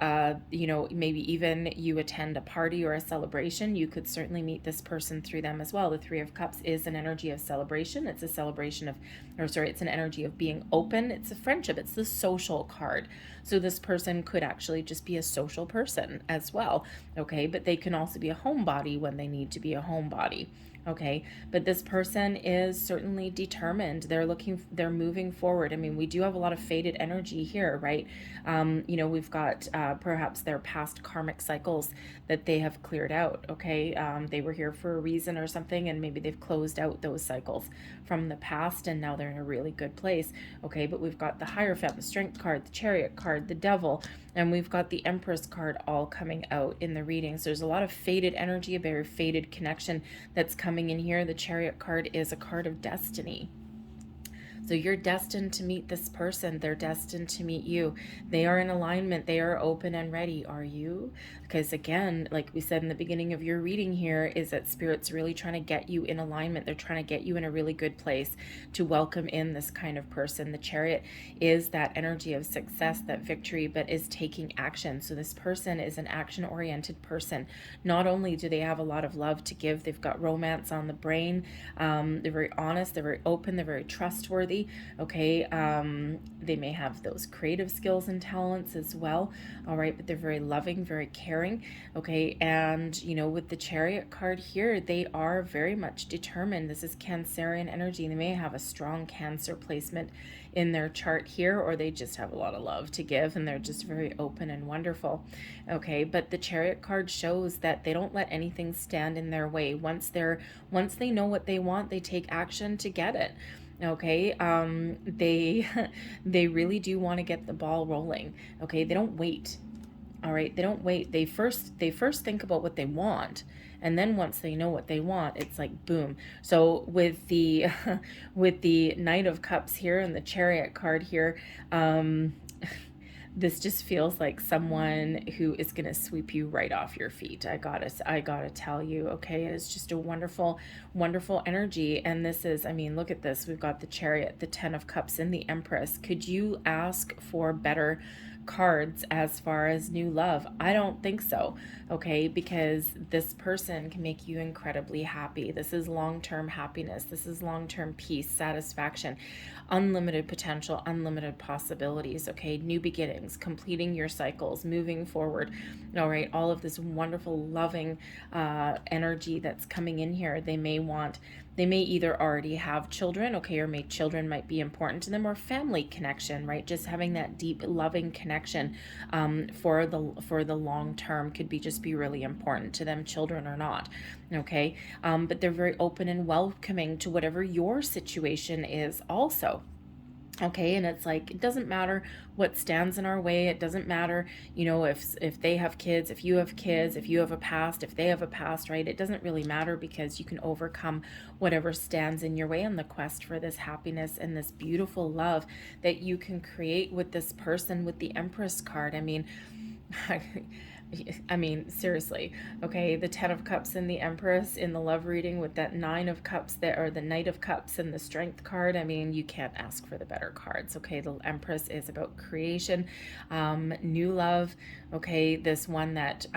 Speaker 1: you know, maybe even you attend a party or a celebration. You could certainly meet this person through them as well. The Three of Cups is an energy of celebration. It's a celebration of, it's an energy of being open. It's a friendship. It's the social card. So this person could actually just be a social person as well, okay? But they can also be a homebody when they need to be a homebody, okay? But this person is certainly determined. They're moving forward. I mean, we do have a lot of faded energy here, right? You know, we've got perhaps their past karmic cycles that they have cleared out, okay? They were here for a reason or something, and maybe they've closed out those cycles from the past, and now they're in a really good place, okay? But we've got the Hierophant, the Strength card, the Chariot card, the Devil, and we've got the Empress card all coming out in the reading. So there's a lot of faded energy, a very faded connection that's coming in here. The Chariot card is a card of destiny. So you're destined to meet this person. They're destined to meet you. They are in alignment. They are open and ready. Are you? Because again, like we said in the beginning of your reading here, is that Spirit's really trying to get you in alignment. They're trying to get you in a really good place to welcome in this kind of person. The Chariot is that energy of success, that victory, but is taking action. So this person is an action-oriented person. Not only do they have a lot of love to give, they've got romance on the brain. They're very honest. They're very open. They're very trustworthy. Okay, they may have those creative skills and talents as well. All right, but they're very loving, very caring. Okay, and you know, with the Chariot card here, they are very much determined. This is Cancerian energy. They may have a strong Cancer placement in their chart here, or they just have a lot of love to give and they're just very open and wonderful. Okay, but the Chariot card shows that they don't let anything stand in their way. Once they know what they want, they take action to get it. Okay, they really do want to get the ball rolling. Okay, they don't wait. All right, they don't wait. They first think about what they want, and then once they know what they want, it's like boom. So with the with the Knight of Cups here and the Chariot card here, this just feels like someone who is going to sweep you right off your feet. I gotta tell you, okay, it's just a wonderful, wonderful energy. And this is, I mean, look at this. We've got the Chariot, the 10 of Cups, and the Empress. Could you ask for better cards as far as new love? I don't think so. Okay, because this person can make you incredibly happy. This is long-term happiness. This is long-term peace, satisfaction, unlimited potential, unlimited possibilities. Okay, new beginnings, completing your cycles, moving forward. All right, all of this wonderful, loving energy that's coming in here. They may either already have children, okay, or children might be important to them, or family connection, right? Just having that deep, loving connection for the long term could be really important to them, children or not, okay? But they're very open and welcoming to whatever your situation is also. Okay, and it's like, it doesn't matter what stands in our way. It doesn't matter, you know, if they have kids, if you have kids, if you have a past, if they have a past, right? It doesn't really matter, because you can overcome whatever stands in your way on the quest for this happiness and this beautiful love that you can create with this person, with the Empress card. I mean, seriously, okay, the 10 of Cups and the Empress in the love reading with that 9 of Cups there, or the Knight of Cups and the Strength card. I mean, you can't ask for the better cards. Okay, the Empress is about creation, new love. Okay, this one that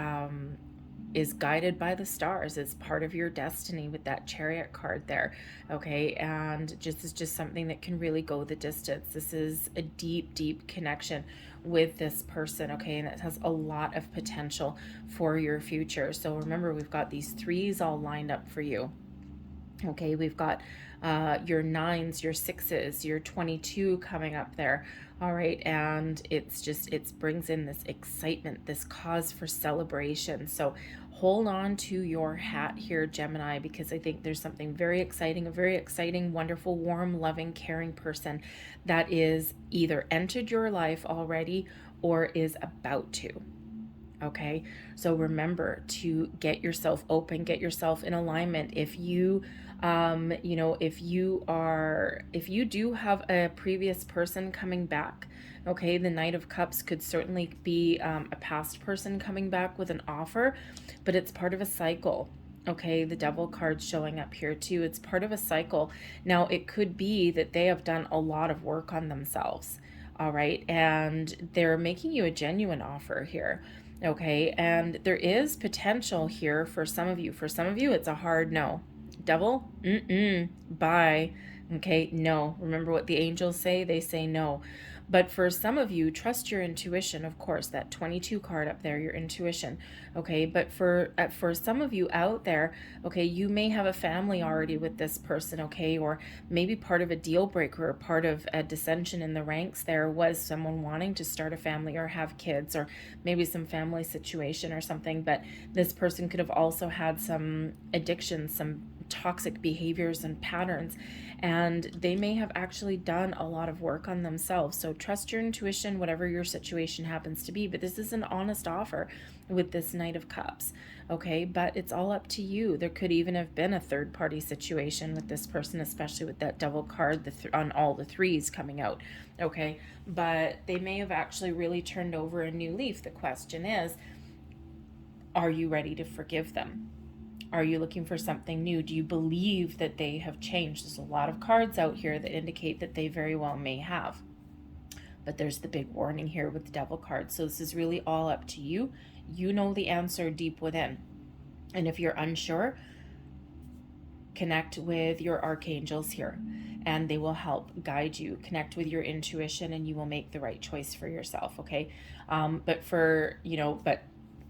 Speaker 1: is guided by the stars, is part of your destiny with that Chariot card there. Okay, and is just something that can really go the distance. This is a deep, deep connection with this person, okay, and it has a lot of potential for your future. So remember, we've got these 3s all lined up for you. Okay, we've got your 9s, your 6s, your 22 coming up there. All right, and it brings in this excitement, this cause for celebration. So hold on to your hat here, Gemini, because I think there's something very exciting, a very exciting, wonderful, warm, loving, caring person that is either entered your life already or is about to. Okay, so remember to get yourself open, get yourself in alignment. If you if you do have a previous person coming back, okay, the Knight of Cups could certainly be a past person coming back with an offer, but it's part of a cycle. Okay, the Devil card's showing up here too. It's part of a cycle. Now, it could be that they have done a lot of work on themselves, all right, and they're making you a genuine offer here. Okay, and there is potential here for some of you. For some of you, it's a hard no. Devil, bye. Okay, no. Remember what the angels say? They say no. But for some of you, trust your intuition, of course, that 22 card up there, your intuition, okay? But for some of you out there, okay, you may have a family already with this person, okay? Or maybe part of a deal breaker, or part of a dissension in the ranks there was someone wanting to start a family or have kids, or maybe some family situation or something. But this person could have also had some addictions, some toxic behaviors and patterns, and they may have actually done a lot of work on themselves. So trust your intuition, whatever your situation happens to be. But this is an honest offer with this Knight of Cups, okay? But it's all up to you. There could even have been a third-party situation with this person, especially with that Devil card on all the threes coming out, okay? But they may have actually really turned over a new leaf. The question is, are you ready to forgive them? Are you looking for something new? Do you believe that they have changed? There's a lot of cards out here that indicate that they very well may have. But there's the big warning here with the Devil card. So this is really all up to you. You know the answer deep within. And if you're unsure, connect with your archangels here, and they will help guide you. Connect with your intuition, and you will make the right choice for yourself, okay? But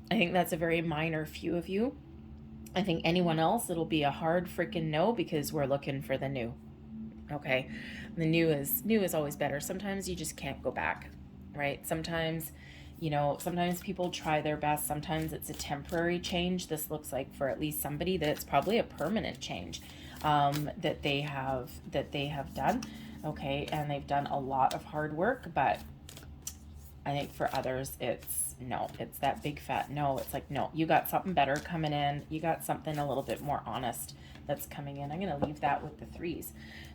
Speaker 1: I think that's a very minor few of you. I think anyone else, it'll be a hard freaking no, because we're looking for the new, okay? The new is always better. Sometimes you just can't go back, right? Sometimes, sometimes people try their best. Sometimes it's a temporary change. This looks like for at least somebody that it's probably a permanent change that they have done, okay? And they've done a lot of hard work, but I think for others, it's no. It's that big fat no. It's like, no, you got something better coming in. You got something a little bit more honest that's coming in. I'm going to leave that with the threes.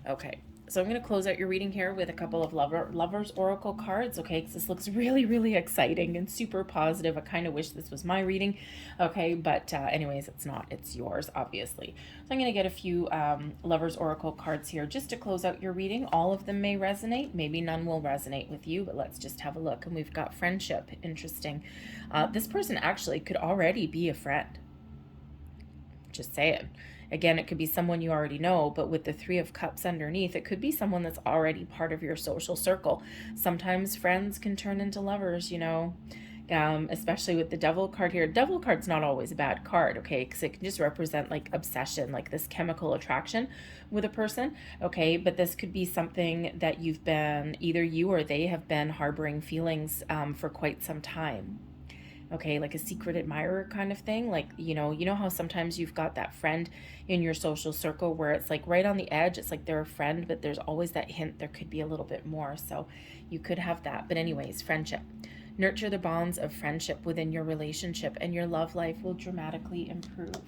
Speaker 1: Okay, so I'm going to close out your reading here with a couple of lovers oracle cards, okay, because this looks really, really exciting and super positive. I kind of wish this was my reading, okay, but anyways, it's not. It's yours, obviously. So I'm going to get a few lovers oracle cards here just to close out your reading. All of them may resonate. Maybe none will resonate with you, but let's just have a look. And we've got friendship. Interesting. This person actually could already be a friend. Just saying. Again, it could be someone you already know, but with the Three of Cups underneath, it could be someone that's already part of your social circle. Sometimes friends can turn into lovers, especially with the Devil card here. Devil card's not always a bad card, okay, because it can just represent like obsession, like this chemical attraction with a person, okay? But this could be something that you've been, either you or they have been harboring feelings for quite some time. Okay, like a secret admirer kind of thing. Like, you know how sometimes you've got that friend in your social circle where it's like right on the edge, it's like they're a friend, but there's always that hint there could be a little bit more. So you could have that. But anyways, friendship. Nurture the bonds of friendship within your relationship, and your love life will dramatically improve.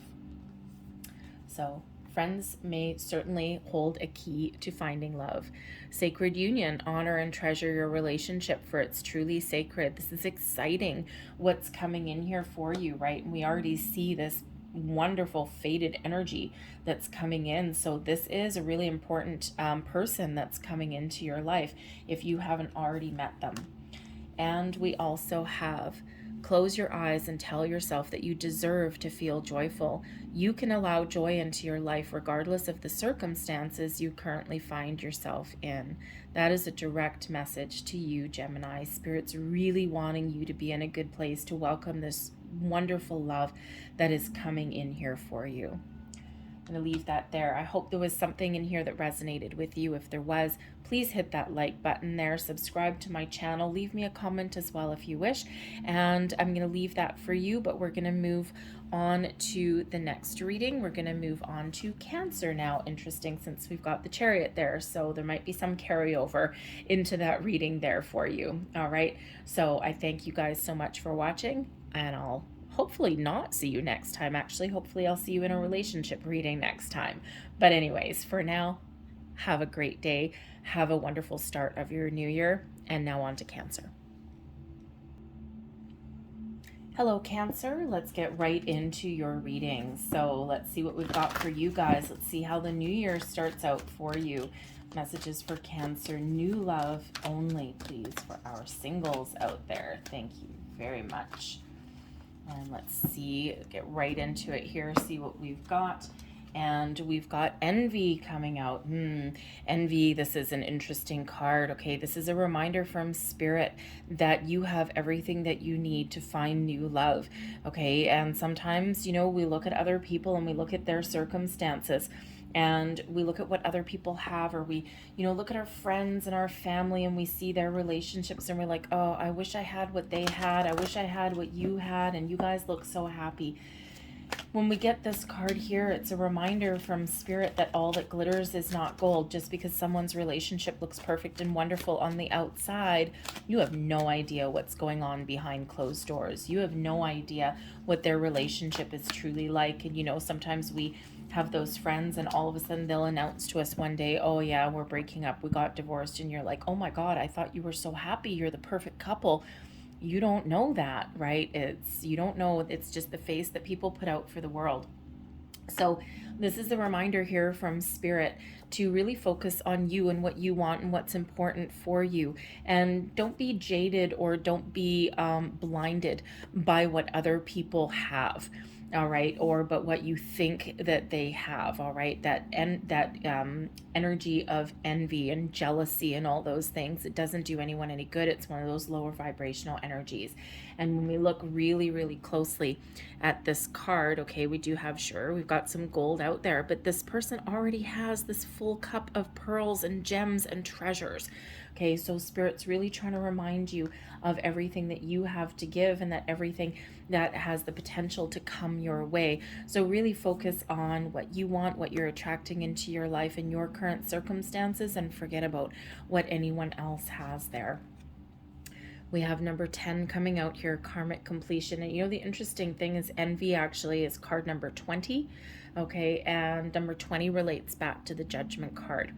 Speaker 1: So friends may certainly hold a key to finding love. Sacred union, honor and treasure your relationship, for it's truly sacred. This is exciting what's coming in here for you, right? And we already see this wonderful faded energy that's coming in. So this is a really important person that's coming into your life if you haven't already met them. And we also have close your eyes and tell yourself that you deserve to feel joyful. You can allow joy into your life regardless of the circumstances you currently find yourself in. That is a direct message to you, Gemini. Spirit's really wanting you to be in a good place to welcome this wonderful love that is coming in here for you. I'm going to leave that there. I hope there was something in here that resonated with you. If there was, please hit that like button there. Subscribe to my channel. Leave me a comment as well if you wish. And I'm going to leave that for you, but we're going to move on to the next reading. We're going to move on to Cancer now. Interesting, since we've got the Chariot there. So there might be some carryover into that reading there for you. All right. So I thank you guys so much for watching, and I'll hopefully not see you next time. Actually, hopefully I'll see you in a relationship reading next time. But anyways, for now, have a great day. Have a wonderful start of your new year. And now on to Cancer. Hello, Cancer. Let's get right into your reading. So let's see what we've got for you guys. Let's see how the new year starts out for you. Messages for Cancer. New love only, please, for our singles out there. Thank you very much. And let's see, get right into it here, see what we've got. And we've got Envy coming out. Envy, this is an interesting card, okay? This is a reminder from Spirit that you have everything that you need to find new love, okay? And sometimes, we look at other people and we look at their circumstances, and we look at what other people have, or we, look at our friends and our family, and we see their relationships, and we're like, oh, I wish I had what they had. I wish I had what you had, and you guys look so happy. when we get this card here, it's a reminder from Spirit that all that glitters is not gold. Just because someone's relationship looks perfect and wonderful on the outside, you have no idea what's going on behind closed doors. You have no idea what their relationship is truly like. And, you know, sometimes we have those friends and all of a sudden they'll announce to us one day, oh yeah, we're breaking up, we got divorced. And you're like, oh my God, I thought you were so happy. You're the perfect couple. You don't know that, right? You don't know. It's just the face that people put out for the world. So this is a reminder here from Spirit to really focus on you and what you want and what's important for you. And don't be jaded or don't be blinded by what other people have. All right, but what you think that they have, all right, that energy of envy and jealousy and all those things, it doesn't do anyone any good. It's one of those lower vibrational energies. And when we look really, really closely at this card, okay, we do have, sure, we've got some gold out there, but this person already has this full cup of pearls and gems and treasures. Okay, so Spirit's really trying to remind you of everything that you have to give and that everything that has the potential to come your way. So really focus on what you want, what you're attracting into your life and your current circumstances, and forget about what anyone else has there. We have number 10 coming out here, karmic completion. And you know, the interesting thing is envy actually is card number 20. Okay, and number 20 relates back to the judgment card.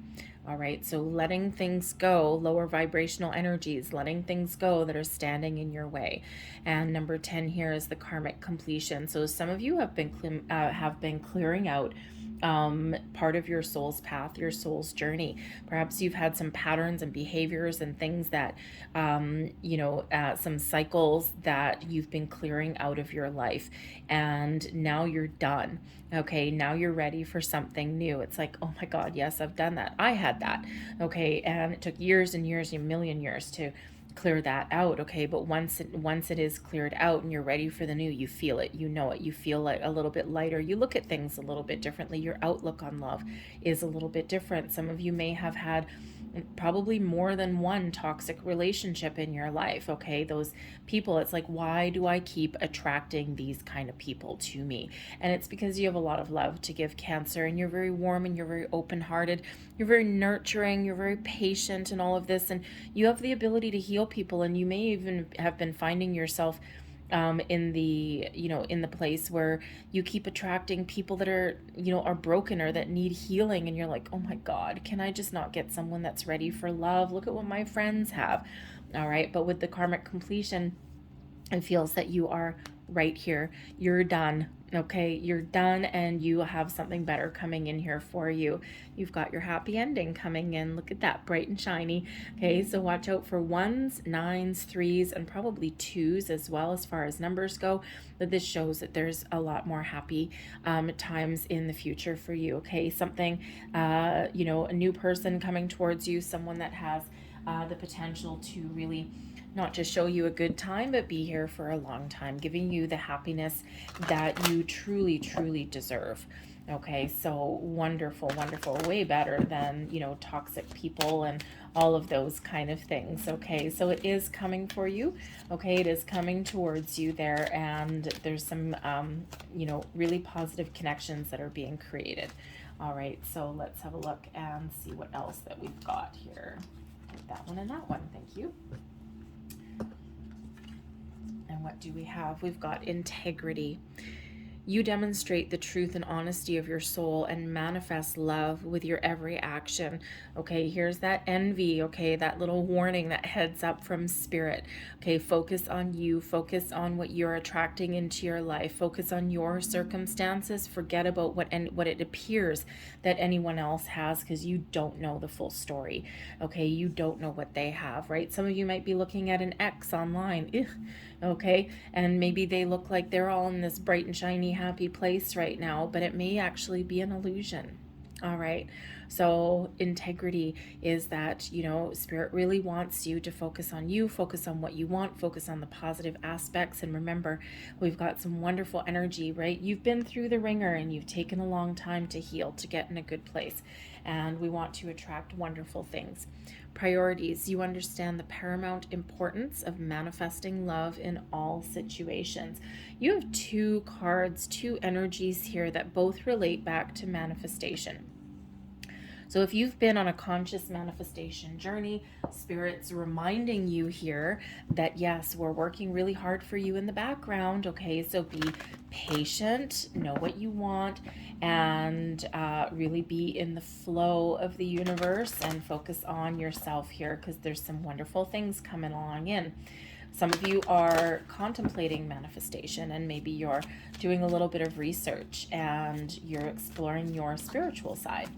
Speaker 1: All right, so letting things go, lower vibrational energies, letting things go that are standing in your way. And number 10 here is the karmic completion. So some of you have been clearing out part of your soul's path, your soul's journey. Perhaps you've had some patterns and behaviors and things that, some cycles that you've been clearing out of your life. And now you're done. Okay, now you're ready for something new. It's like, oh my God, yes, I've done that. I had that. Okay, and it took years and years, a million years to clear that out. Okay, but once it is cleared out and you're ready for the new, you feel it, you know it, you feel like a little bit lighter, you look at things a little bit differently, your outlook on love is a little bit different. Some of you may have had probably more than one toxic relationship in your life. Okay, those people, it's like, why do I keep attracting these kind of people to me? And it's because you have a lot of love to give, Cancer, and you're very warm and you're very open-hearted, you're very nurturing, you're very patient and all of this, and you have the ability to heal people. And you may even have been finding yourself in the place where you keep attracting people that are broken or that need healing, and you're like, oh my God, can I just not get someone that's ready for love? Look at what my friends have. All right, but with the karmic completion, it feels that you are right here. You're done. Okay, you're done, and you have something better coming in here for you. You've got your happy ending coming in. Look at that, bright and shiny. Okay, so watch out for 1s, 9s, 3s, and probably 2s as well as far as numbers go. But this shows that there's a lot more happy times in the future for you. Okay, something, a new person coming towards you, someone that has the potential to really not just show you a good time, but be here for a long time, giving you the happiness that you truly, truly deserve. Okay, so wonderful, wonderful, way better than, toxic people and all of those kind of things. Okay, so it is coming for you. Okay, it is coming towards you there, and there's some, really positive connections that are being created. All right, so let's have a look and see what else that we've got here. That one and that one, thank you. And what do we have? We've got integrity. You demonstrate the truth and honesty of your soul and manifest love with your every action. Okay, here's that envy, okay, that little warning that heads up from Spirit. Okay, focus on you, focus on what you're attracting into your life, focus on your circumstances, forget about what it appears that anyone else has, because you don't know the full story. Okay, you don't know what they have, right? Some of you might be looking at an ex online. Ugh. Okay, and maybe they look like they're all in this bright and shiny happy place right now, but it may actually be an illusion. All right, So integrity is that, you know, Spirit really wants you to focus on you, focus on what you want, focus on the positive aspects. And remember, we've got some wonderful energy, right? You've been through the ringer and you've taken a long time to heal, to get in a good place. And we want to attract wonderful things. Priorities. You understand the paramount importance of manifesting love in all situations. You have two cards, two energies here that both relate back to manifestation. So if you've been on a conscious manifestation journey, Spirit's reminding you here that yes, we're working really hard for you in the background, okay? So be patient, know what you want, and really be in the flow of the universe and focus on yourself here, because there's some wonderful things coming along in. Some of you are contemplating manifestation, and maybe you're doing a little bit of research and you're exploring your spiritual side.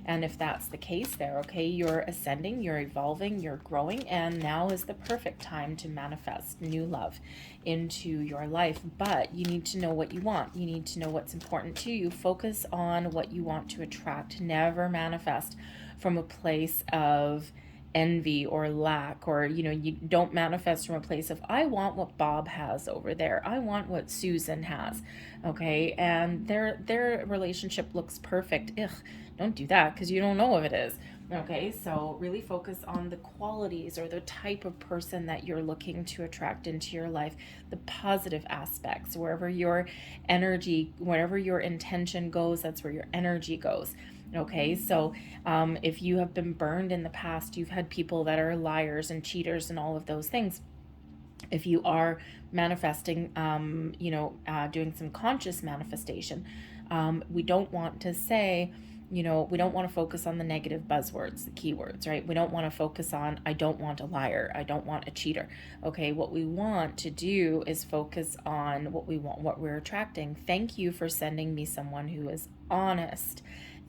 Speaker 1: And if that's the case there, okay, you're ascending, you're evolving, you're growing, and now is the perfect time to manifest new love into your life. But you need to know what you want. You need to know what's important to you. Focus on what you want to attract. Never manifest from a place of envy or lack, or, you know, you don't manifest from a place of, I want what Bob has over there, I want what Susan has, okay, and their relationship looks perfect. Ugh, don't do that, because you don't know if it is. Okay, so really focus on the qualities or the type of person that you're looking to attract into your life, the positive aspects. Wherever your energy, wherever your intention goes, that's where your energy goes. Okay, so if you have been burned in the past, you've had people that are liars and cheaters and all of those things. If you are manifesting, doing some conscious manifestation, we don't want to say, we don't want to focus on the negative buzzwords, the keywords, right? We don't want to focus on, I don't want a liar, I don't want a cheater. Okay, what we want to do is focus on what we want, what we're attracting. Thank you for sending me someone who is honest.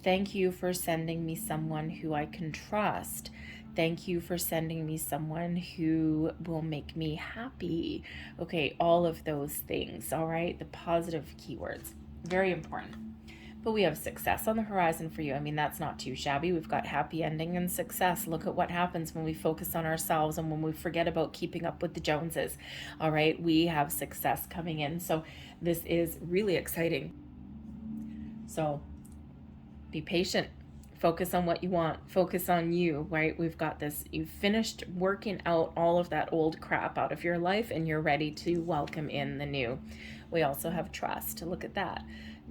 Speaker 1: Thank you for sending me someone who I can trust. Thank you for sending me someone who will make me happy. Okay, all of those things, all right? The positive keywords, very important. But we have success on the horizon for you. I mean, that's not too shabby. We've got happy ending and success. Look at what happens when we focus on ourselves and when we forget about keeping up with the Joneses. All right, we have success coming in. So this is really exciting. So be patient. Focus on what you want. Focus on you, right? We've got this. You've finished working out all of that old crap out of your life, and you're ready to welcome in the new. We also have trust. Look at that.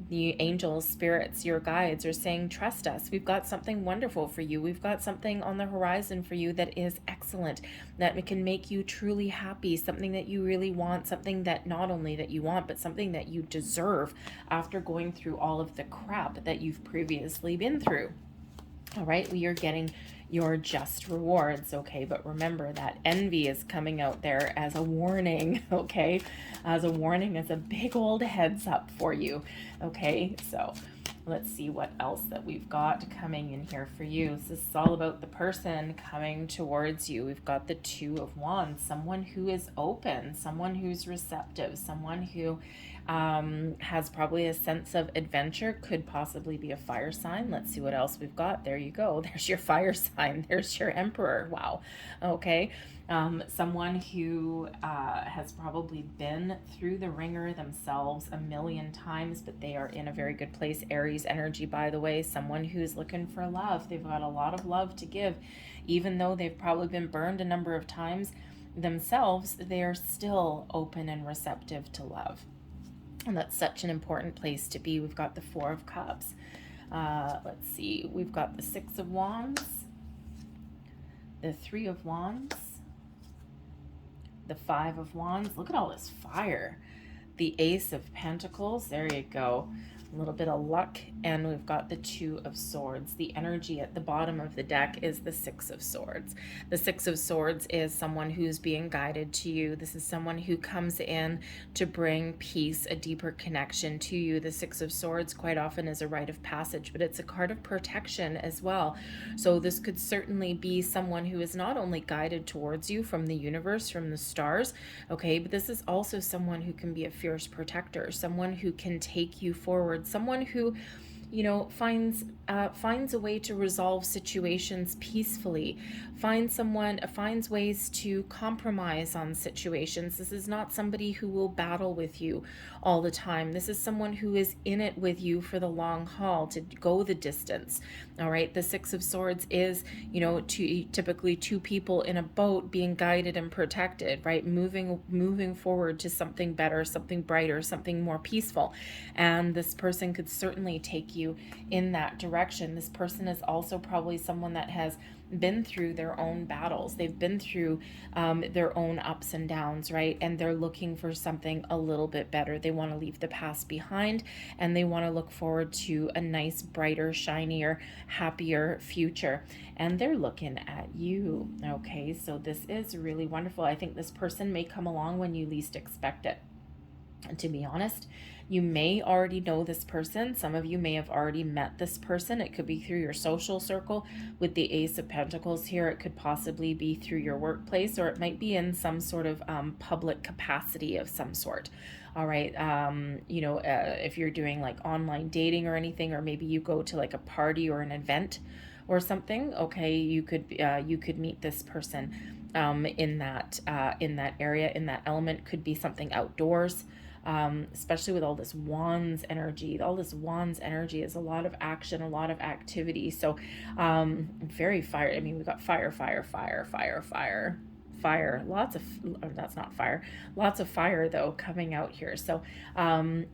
Speaker 1: The angels, spirits, your guides are saying, trust us. We've got something wonderful for you. We've got something on the horizon for you that is excellent, that can make you truly happy, something that you really want, something that not only that you want, but something that you deserve after going through all of the crap that you've previously been through. All right, we are getting your just rewards, okay? But remember that envy is coming out there as a warning, okay? As a warning, as a big old heads up for you, okay? So let's see what else that we've got coming in here for you. This is all about the person coming towards you. We've got the Two of Wands, someone who is open, someone who's receptive, someone who has probably a sense of adventure, could possibly be a fire sign. Let's see what else we've got. There you go. There's your fire sign. There's your Emperor. Wow. Okay. Someone who has probably been through the ringer themselves a million times, but they are in a very good place. Aries energy, by the way, someone who's looking for love. They've got a lot of love to give. Even though they've probably been burned a number of times themselves, they are still open and receptive to love. And that's such an important place to be. We've got the Four of Cups. Let's see. We've got the Six of Wands, the Three of Wands, the Five of Wands. Look at all this fire. The Ace of Pentacles. There you go. A little bit of luck, and we've got the Two of Swords. The energy at the bottom of the deck is the Six of Swords. The Six of Swords is someone who's being guided to you. This is someone who comes in to bring peace, a deeper connection to you. The Six of Swords quite often is a rite of passage, but it's a card of protection as well. So this could certainly be someone who is not only guided towards you from the universe, from the stars, okay, but this is also someone who can be a fierce protector, someone who can take you forward, someone who you know, finds a way to resolve situations peacefully, finds ways to compromise on situations. This is not somebody who will battle with you all the time. This is someone who is in it with you for the long haul, to go the distance. All right, the Six of Swords is, you know, typically two people in a boat being guided and protected, right? Moving forward to something better, something brighter, something more peaceful. And this person could certainly take you in that direction. This person is also probably someone that has been through their own battles. They've been through their own ups and downs, right? And they're looking for something a little bit better. They want to leave the past behind, and they want to look forward to a nice, brighter, shinier, happier future. And they're looking at you. Okay, so this is really wonderful. I think this person may come along when you least expect it. And to be honest, you may already know this person. Some of you may have already met this person. It could be through your social circle with the Ace of Pentacles here. It could possibly be through your workplace, or it might be in some sort of public capacity of some sort. All right. You know, if you're doing like online dating or anything, or maybe you go to like a party or an event or something, okay, you could meet this person in that area, in that element. Could be something outdoors. Especially with all this wands energy. All this wands energy is a lot of action, a lot of activity. So very fire. I mean, we've got fire. Lots of, that's not fire. Lots of fire though coming out here. So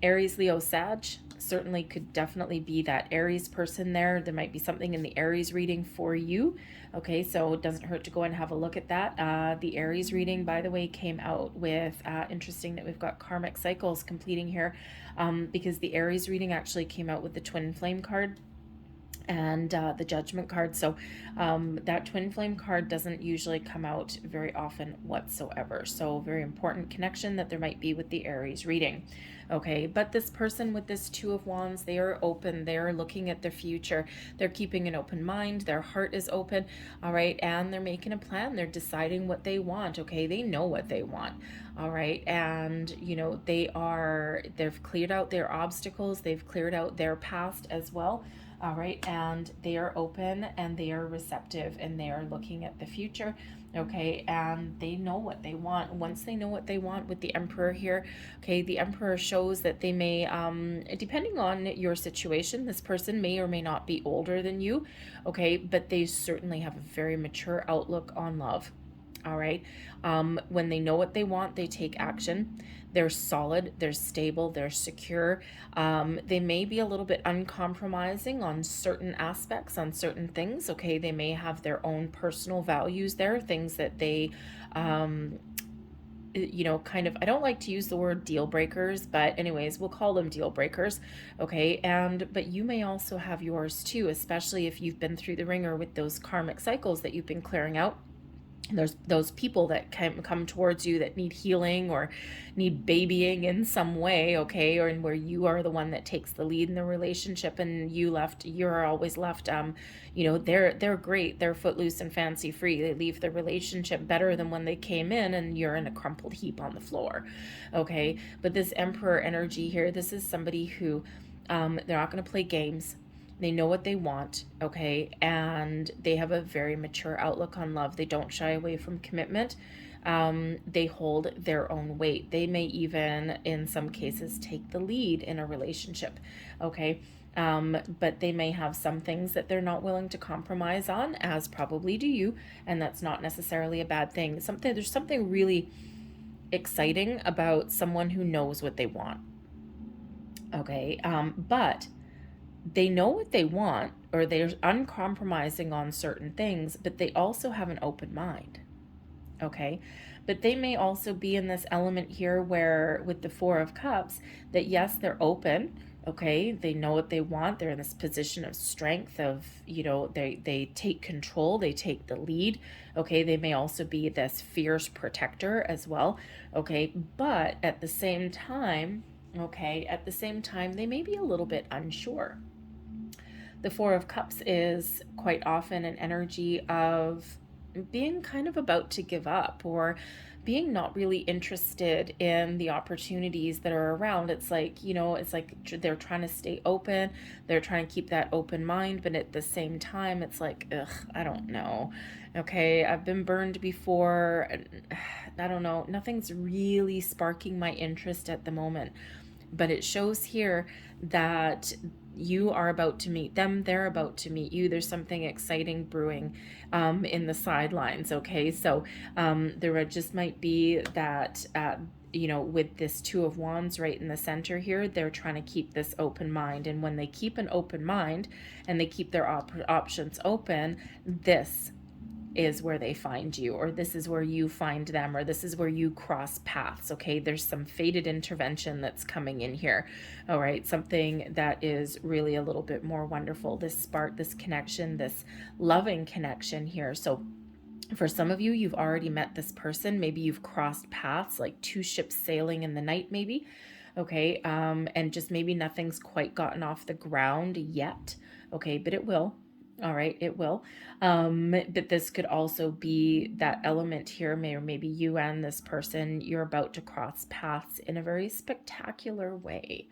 Speaker 1: Aries, Leo, Sag certainly could definitely be that Aries person there. There might be something in the Aries reading for you. Okay, so it doesn't hurt to go and have a look at that. The Aries reading, by the way, came out with, interesting that we've got karmic cycles completing here, because the Aries reading actually came out with the twin flame card and the judgment card. So that twin flame card doesn't usually come out very often whatsoever. So very important connection that there might be with the Aries reading. Okay, but this person with this Two of Wands, they are open. They're looking at the future. They're keeping an open mind. Their heart is open. All right, and they're making a plan. They're deciding what they want. Okay, they know what they want. All right, and you know, they've cleared out their obstacles. They've cleared out their past as well. All right, and they are open and they are receptive and they are looking at the future. Okay, and they know what they want. Once they know what they want with the Emperor here, okay, the Emperor shows that they may, depending on your situation, this person may or may not be older than you, okay, but they certainly have a very mature outlook on love. All right, when they know what they want, they take action. They're solid, they're stable, they're secure. They may be a little bit uncompromising on certain aspects, on certain things. Okay, they may have their own personal values there, things that they, you know, kind of, I don't like to use the word deal breakers, but anyways, we'll call them deal breakers. Okay, but you may also have yours too, especially if you've been through the ringer with those karmic cycles that you've been clearing out. There's those people that can come towards you that need healing or need babying in some way, okay, or where you are the one that takes the lead in the relationship, and you're always left, you know, they're great, they're footloose and fancy free, they leave the relationship better than when they came in, and you're in a crumpled heap on the floor. Okay, but this Emperor energy here, this is somebody who they're not going to play games. They know what they want, okay, and they have a very mature outlook on love. They don't shy away from commitment. They hold their own weight. They may even, in some cases, take the lead in a relationship, okay, but they may have some things that they're not willing to compromise on, as probably do you, and that's not necessarily a bad thing. There's something really exciting about someone who knows what they want, okay, but they know what they want, or they're uncompromising on certain things, but they also have an open mind. Okay, but they may also be in this element here where with the Four of Cups, that yes, they're open. Okay, they know what they want. They're in this position of strength of, you know, they take control, they take the lead. Okay, they may also be this fierce protector as well. Okay, but at the same time, they may be a little bit unsure. The Four of Cups is quite often an energy of being kind of about to give up, or being not really interested in the opportunities that are around. It's like, you know, it's like they're trying to stay open. They're trying to keep that open mind, but at the same time, it's like, ugh, I don't know. Okay, I've been burned before. And I don't know. Nothing's really sparking my interest at the moment. But it shows here that you are about to meet them, they're about to meet you. There's something exciting brewing in the sidelines. Okay, so there just might be that you know, with this Two of Wands right in the center here, they're trying to keep this open mind. And when they keep an open mind and they keep their options open, this is where they find you, or this is where you find them, or this is where you cross paths. Okay, there's some fated intervention that's coming in here. All right, something that is really a little bit more wonderful, this spark, this connection, this loving connection here. So for some of you, you've already met this person. Maybe you've crossed paths, like two ships sailing in the night, maybe. Okay, and just maybe nothing's quite gotten off the ground yet. Okay, but it will. All right, it will. But this could also be that element here, maybe you and this person, you're about to cross paths in a very spectacular way.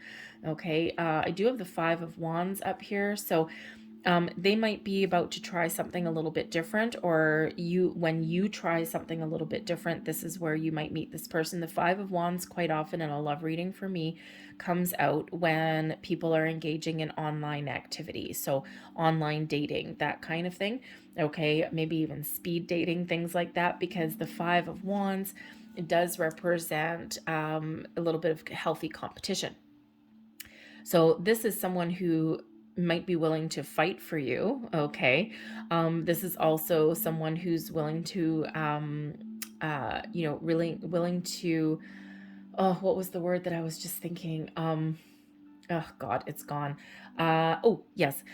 Speaker 1: Okay, I do have the Five of Wands up here, so they might be about to try something a little bit different, or when you try something a little bit different, this is where you might meet this person. The Five of Wands quite often in a love reading for me comes out when people are engaging in online activity. So online dating, that kind of thing. Okay, maybe even speed dating, things like that, because the Five of Wands, it does represent a little bit of healthy competition. So this is someone who might be willing to fight for you. Okay. This is also someone who's willing to, you know, really willing to, oh, what was the word that I was just thinking? Oh God, it's gone. Oh yes.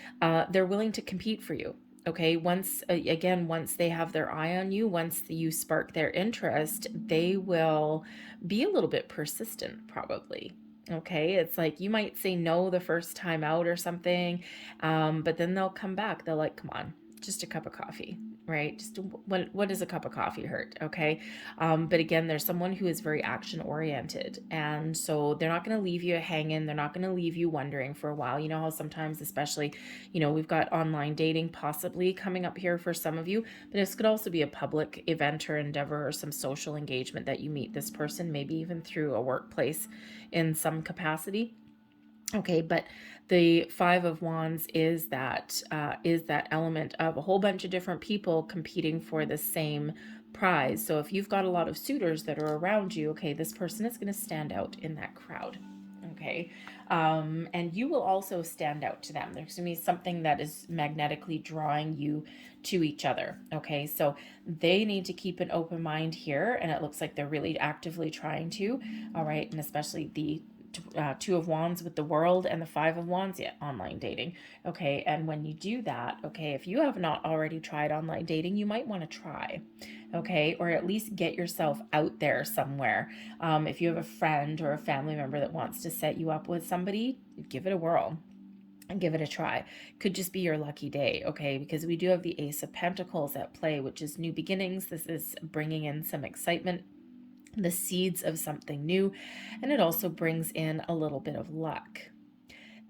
Speaker 1: They're willing to compete for you. Okay. Once, again, once they have their eye on you, once you spark their interest, they will be a little bit persistent, probably. Okay, it's like you might say no the first time out or something, but then they'll come back. They'll like, come on, just a cup of coffee, right? Just what does a cup of coffee hurt? Okay, but again, there's someone who is very action oriented, and so they're not going to leave you hanging. They're not going to leave you wondering for a while. You know how sometimes, especially, you know, we've got online dating possibly coming up here for some of you, but this could also be a public event or endeavor or some social engagement that you meet this person, maybe even through a workplace in some capacity. Okay, but the Five of Wands is that element of a whole bunch of different people competing for the same prize. So if you've got a lot of suitors that are around you, okay, this person is going to stand out in that crowd. Okay, and you will also stand out to them. There's going to be something that is magnetically drawing you to each other. Okay, so they need to keep an open mind here, and it looks like they're really actively trying to. All right, and especially the Two of Wands with the World and the Five of Wands, yeah, online dating. Okay, and when you do that, okay, if you have not already tried online dating, you might want to try. Okay, or at least get yourself out there somewhere. If you have a friend or a family member that wants to set you up with somebody, give it a whirl and give it a try. Could just be your lucky day, okay? Because we do have the Ace of Pentacles at play, which is new beginnings. This is bringing in some excitement, the seeds of something new, and it also brings in a little bit of luck.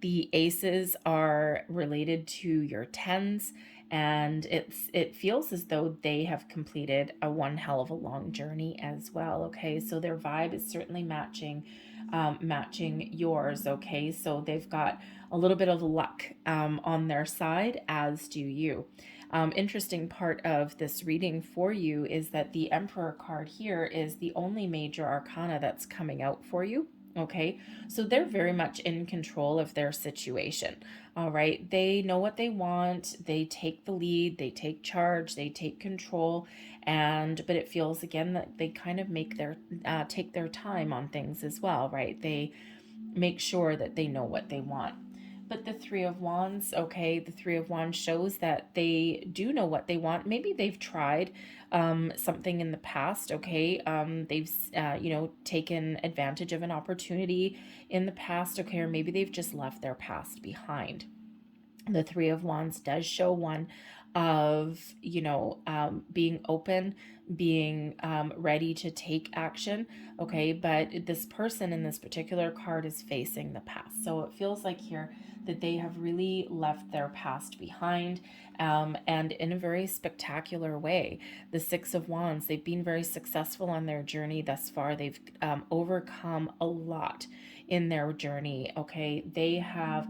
Speaker 1: The aces are related to your tens, and it feels as though they have completed a one hell of a long journey as well. Okay, so their vibe is certainly matching yours. Okay, so they've got a little bit of luck on their side, as do you. Interesting part of this reading for you is that the Emperor card here is the only major arcana that's coming out for you. Okay, so they're very much in control of their situation. All right, they know what they want, they take the lead, they take charge, they take control, but it feels again that they kind of make their take their time on things as well, right? They make sure that they know what they want. But the Three of Wands, okay, the Three of Wands shows that they do know what they want. Maybe they've tried something in the past, okay? They've, you know, taken advantage of an opportunity in the past, okay? Or maybe they've just left their past behind. The Three of Wands does show one of, being open, being ready to take action. Okay, but this person in this particular card is facing the past. So it feels like here that they have really left their past behind, and in a very spectacular way. The Six of Wands, they've been very successful on their journey thus far. They've overcome a lot in their journey. Okay, they have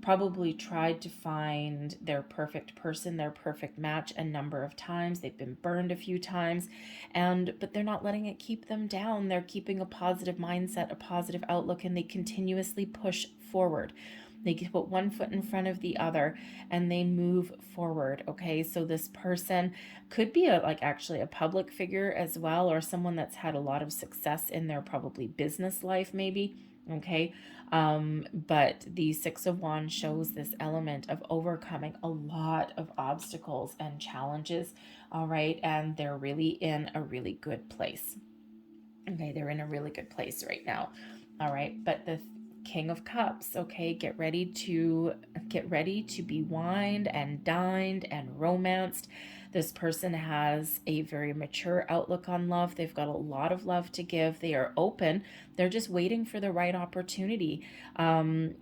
Speaker 1: probably tried to find their perfect person, their perfect match a number of times. They've been burned a few times, but they're not letting it keep them down. They're keeping a positive mindset, a positive outlook, and they continuously push forward. They put one foot in front of the other and they move forward. Okay, so this person could be actually a public figure as well, or someone that's had a lot of success in their probably business life, maybe. Okay, but the Six of Wands shows this element of overcoming a lot of obstacles and challenges. All right, and they're really in a really good place. Okay, they're in a really good place right now. All right, but the King of Cups, okay, get ready to be wined and dined and romanced. This person has a very mature outlook on love. They've got a lot of love to give. They are open. They're just waiting for the right opportunity. They're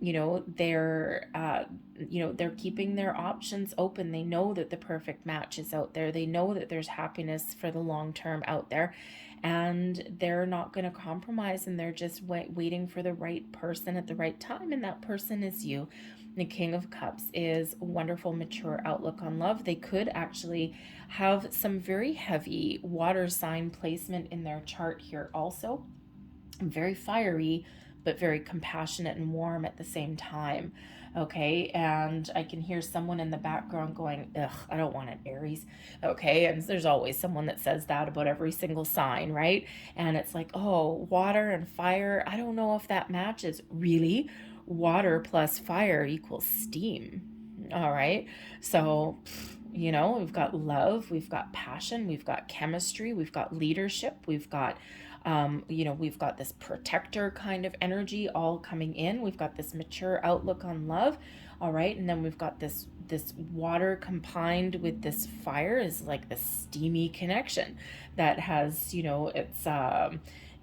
Speaker 1: keeping their options open. They know that the perfect match is out there. They know that there's happiness for the long term out there, and they're not going to compromise, and they're just waiting for the right person at the right time, and that person is you. The King of Cups is a wonderful, mature outlook on love. They could actually have some very heavy water sign placement in their chart here also. Very fiery, but very compassionate and warm at the same time. Okay, and I can hear someone in the background going, ugh, I don't want an Aries. Okay, and there's always someone that says that about every single sign, right? And it's like, oh, water and fire, I don't know if that matches. Really? Water plus fire equals steam. All right, so we've got love, we've got passion, we've got chemistry, we've got leadership, we've got we've got this protector kind of energy all coming in. We've got this mature outlook on love. All right, and then we've got this water combined with this fire is like the steamy connection that has, it's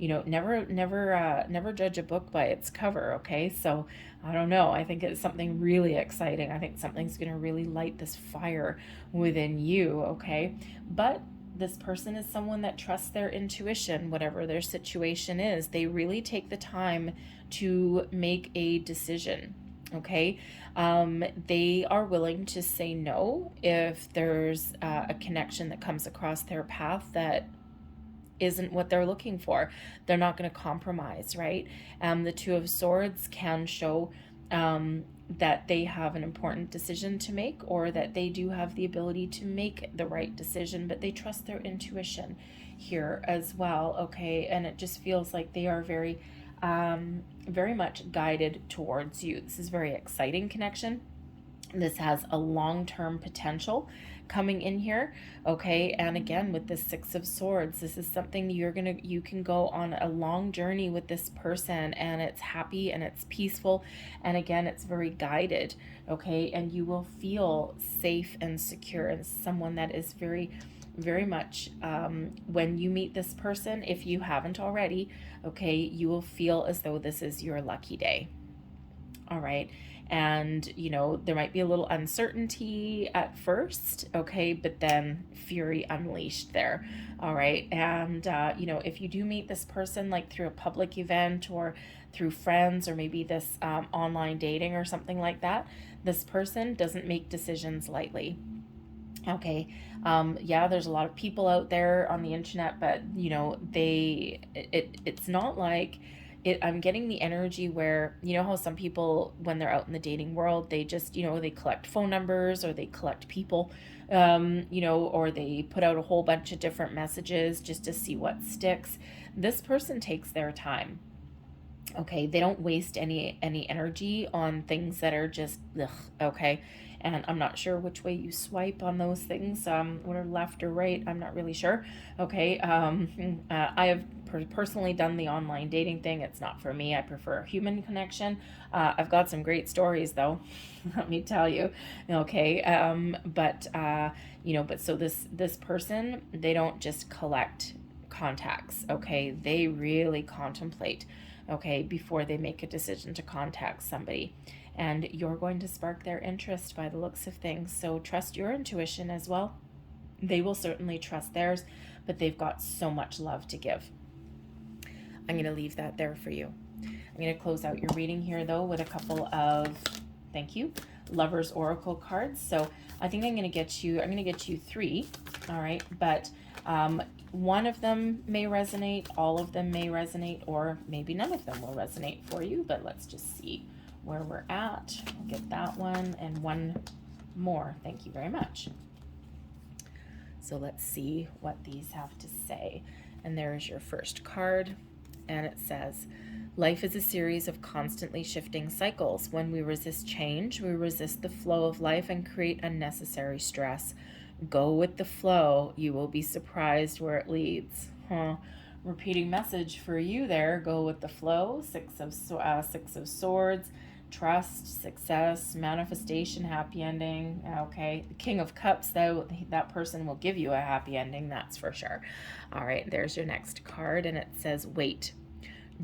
Speaker 1: never judge a book by its cover. Okay, so I don't know, I think it's something really exciting. I think something's going to really light this fire within you. Okay, but this person is someone that trusts their intuition, whatever their situation is. They really take the time to make a decision. Okay, they are willing to say no if there's a connection that comes across their path that isn't what they're looking for. They're not going to compromise, right? The Two of Swords can show that they have an important decision to make, or that they do have the ability to make the right decision, but they trust their intuition here as well. Okay, and it just feels like they are very much guided towards you. This is very exciting connection. This has a long-term potential coming in here. Okay, and again with the Six of Swords, this is something you can go on a long journey with this person, and it's happy and it's peaceful, and again it's very guided. Okay, and you will feel safe and secure, and someone that is very much when you meet this person, if you haven't already, okay, you will feel as though this is your lucky day. All right, and there might be a little uncertainty at first, okay, but then fury unleashed there. All right, and if you do meet this person like through a public event or through friends, or maybe this online dating or something like that, this person doesn't make decisions lightly. Okay, there's a lot of people out there on the internet, but it's not like I'm getting the energy where, how some people, when they're out in the dating world, they just, they collect phone numbers, or they collect people, or they put out a whole bunch of different messages just to see what sticks. This person takes their time. Okay, they don't waste any energy on things that are just ugh, okay, And I'm not sure which way you swipe on those things, or left or right. I'm not really sure. Okay. I have personally done the online dating thing. It's not for me. I prefer human connection. I've got some great stories though, let me tell you. Okay. But so this person, they don't just collect contacts. Okay. They really contemplate, okay, before they make a decision to contact somebody. And you're going to spark their interest by the looks of things. So trust your intuition as well. They will certainly trust theirs, but they've got so much love to give. I'm going to leave that there for you. I'm going to close out your reading here, though, with a couple of, thank you, Lovers Oracle cards. So I think I'm going to get you 3, all right? But one of them may resonate, all of them may resonate, or maybe none of them will resonate for you. But let's just see where we're at. I'll get that one and one more. Thank you very much. So let's see what these have to say. And there is your first card. And it says, life is a series of constantly shifting cycles. When we resist change, we resist the flow of life and create unnecessary stress. Go with the flow. You will be surprised where it leads. Repeating message for you there. Go with the flow. Six of Swords. Trust, success, manifestation, happy ending. Okay, the King of Cups, that person will give you a happy ending, that's for sure. All right, there's your next card, and it says, wait.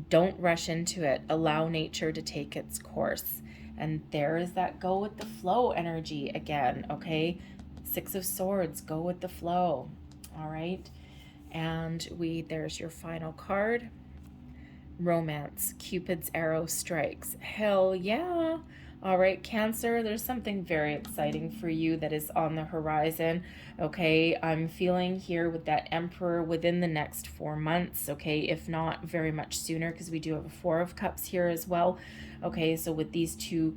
Speaker 1: Don't rush into it. Allow nature to take its course. And there is that go with the flow energy again, okay? 6 of Swords, go with the flow. All right, and there's your final card. Romance, Cupid's arrow strikes. Hell yeah. All right, Cancer, there's something very exciting for you that is on the horizon. Okay, I'm feeling here with that Emperor within the next 4 months. Okay, if not very much sooner, because we do have a 4 of Cups here as well. Okay, so with these two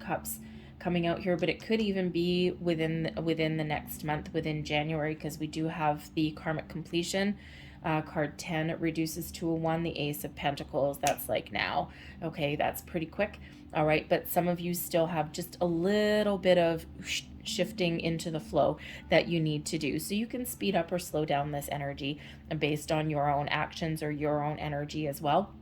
Speaker 1: cups coming out here, but it could even be within the next month, within January, because we do have the karmic completion. Card 10, it reduces to a 1, the Ace of Pentacles. That's like now. Okay, that's pretty quick. All right, but some of you still have just a little bit of shifting into the flow that you need to do. So you can speed up or slow down this energy based on your own actions or your own energy as well.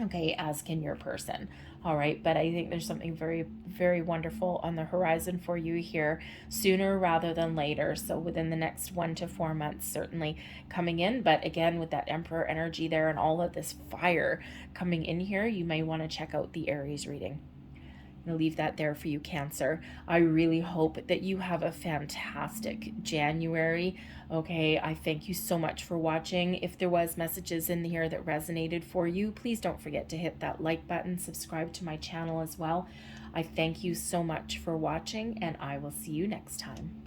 Speaker 1: Okay, as can your person. All right, but I think there's something very, very wonderful on the horizon for you here sooner rather than later. So within the next 1 to 4 months, certainly coming in. But again, with that Emperor energy there and all of this fire coming in here, you may want to check out the Aries reading. I'm going to leave that there for you, Cancer. I really hope that you have a fantastic January. Okay, I thank you so much for watching. If there was messages in here that resonated for you, please don't forget to hit that like button, subscribe to my channel as well. I thank you so much for watching, and I will see you next time.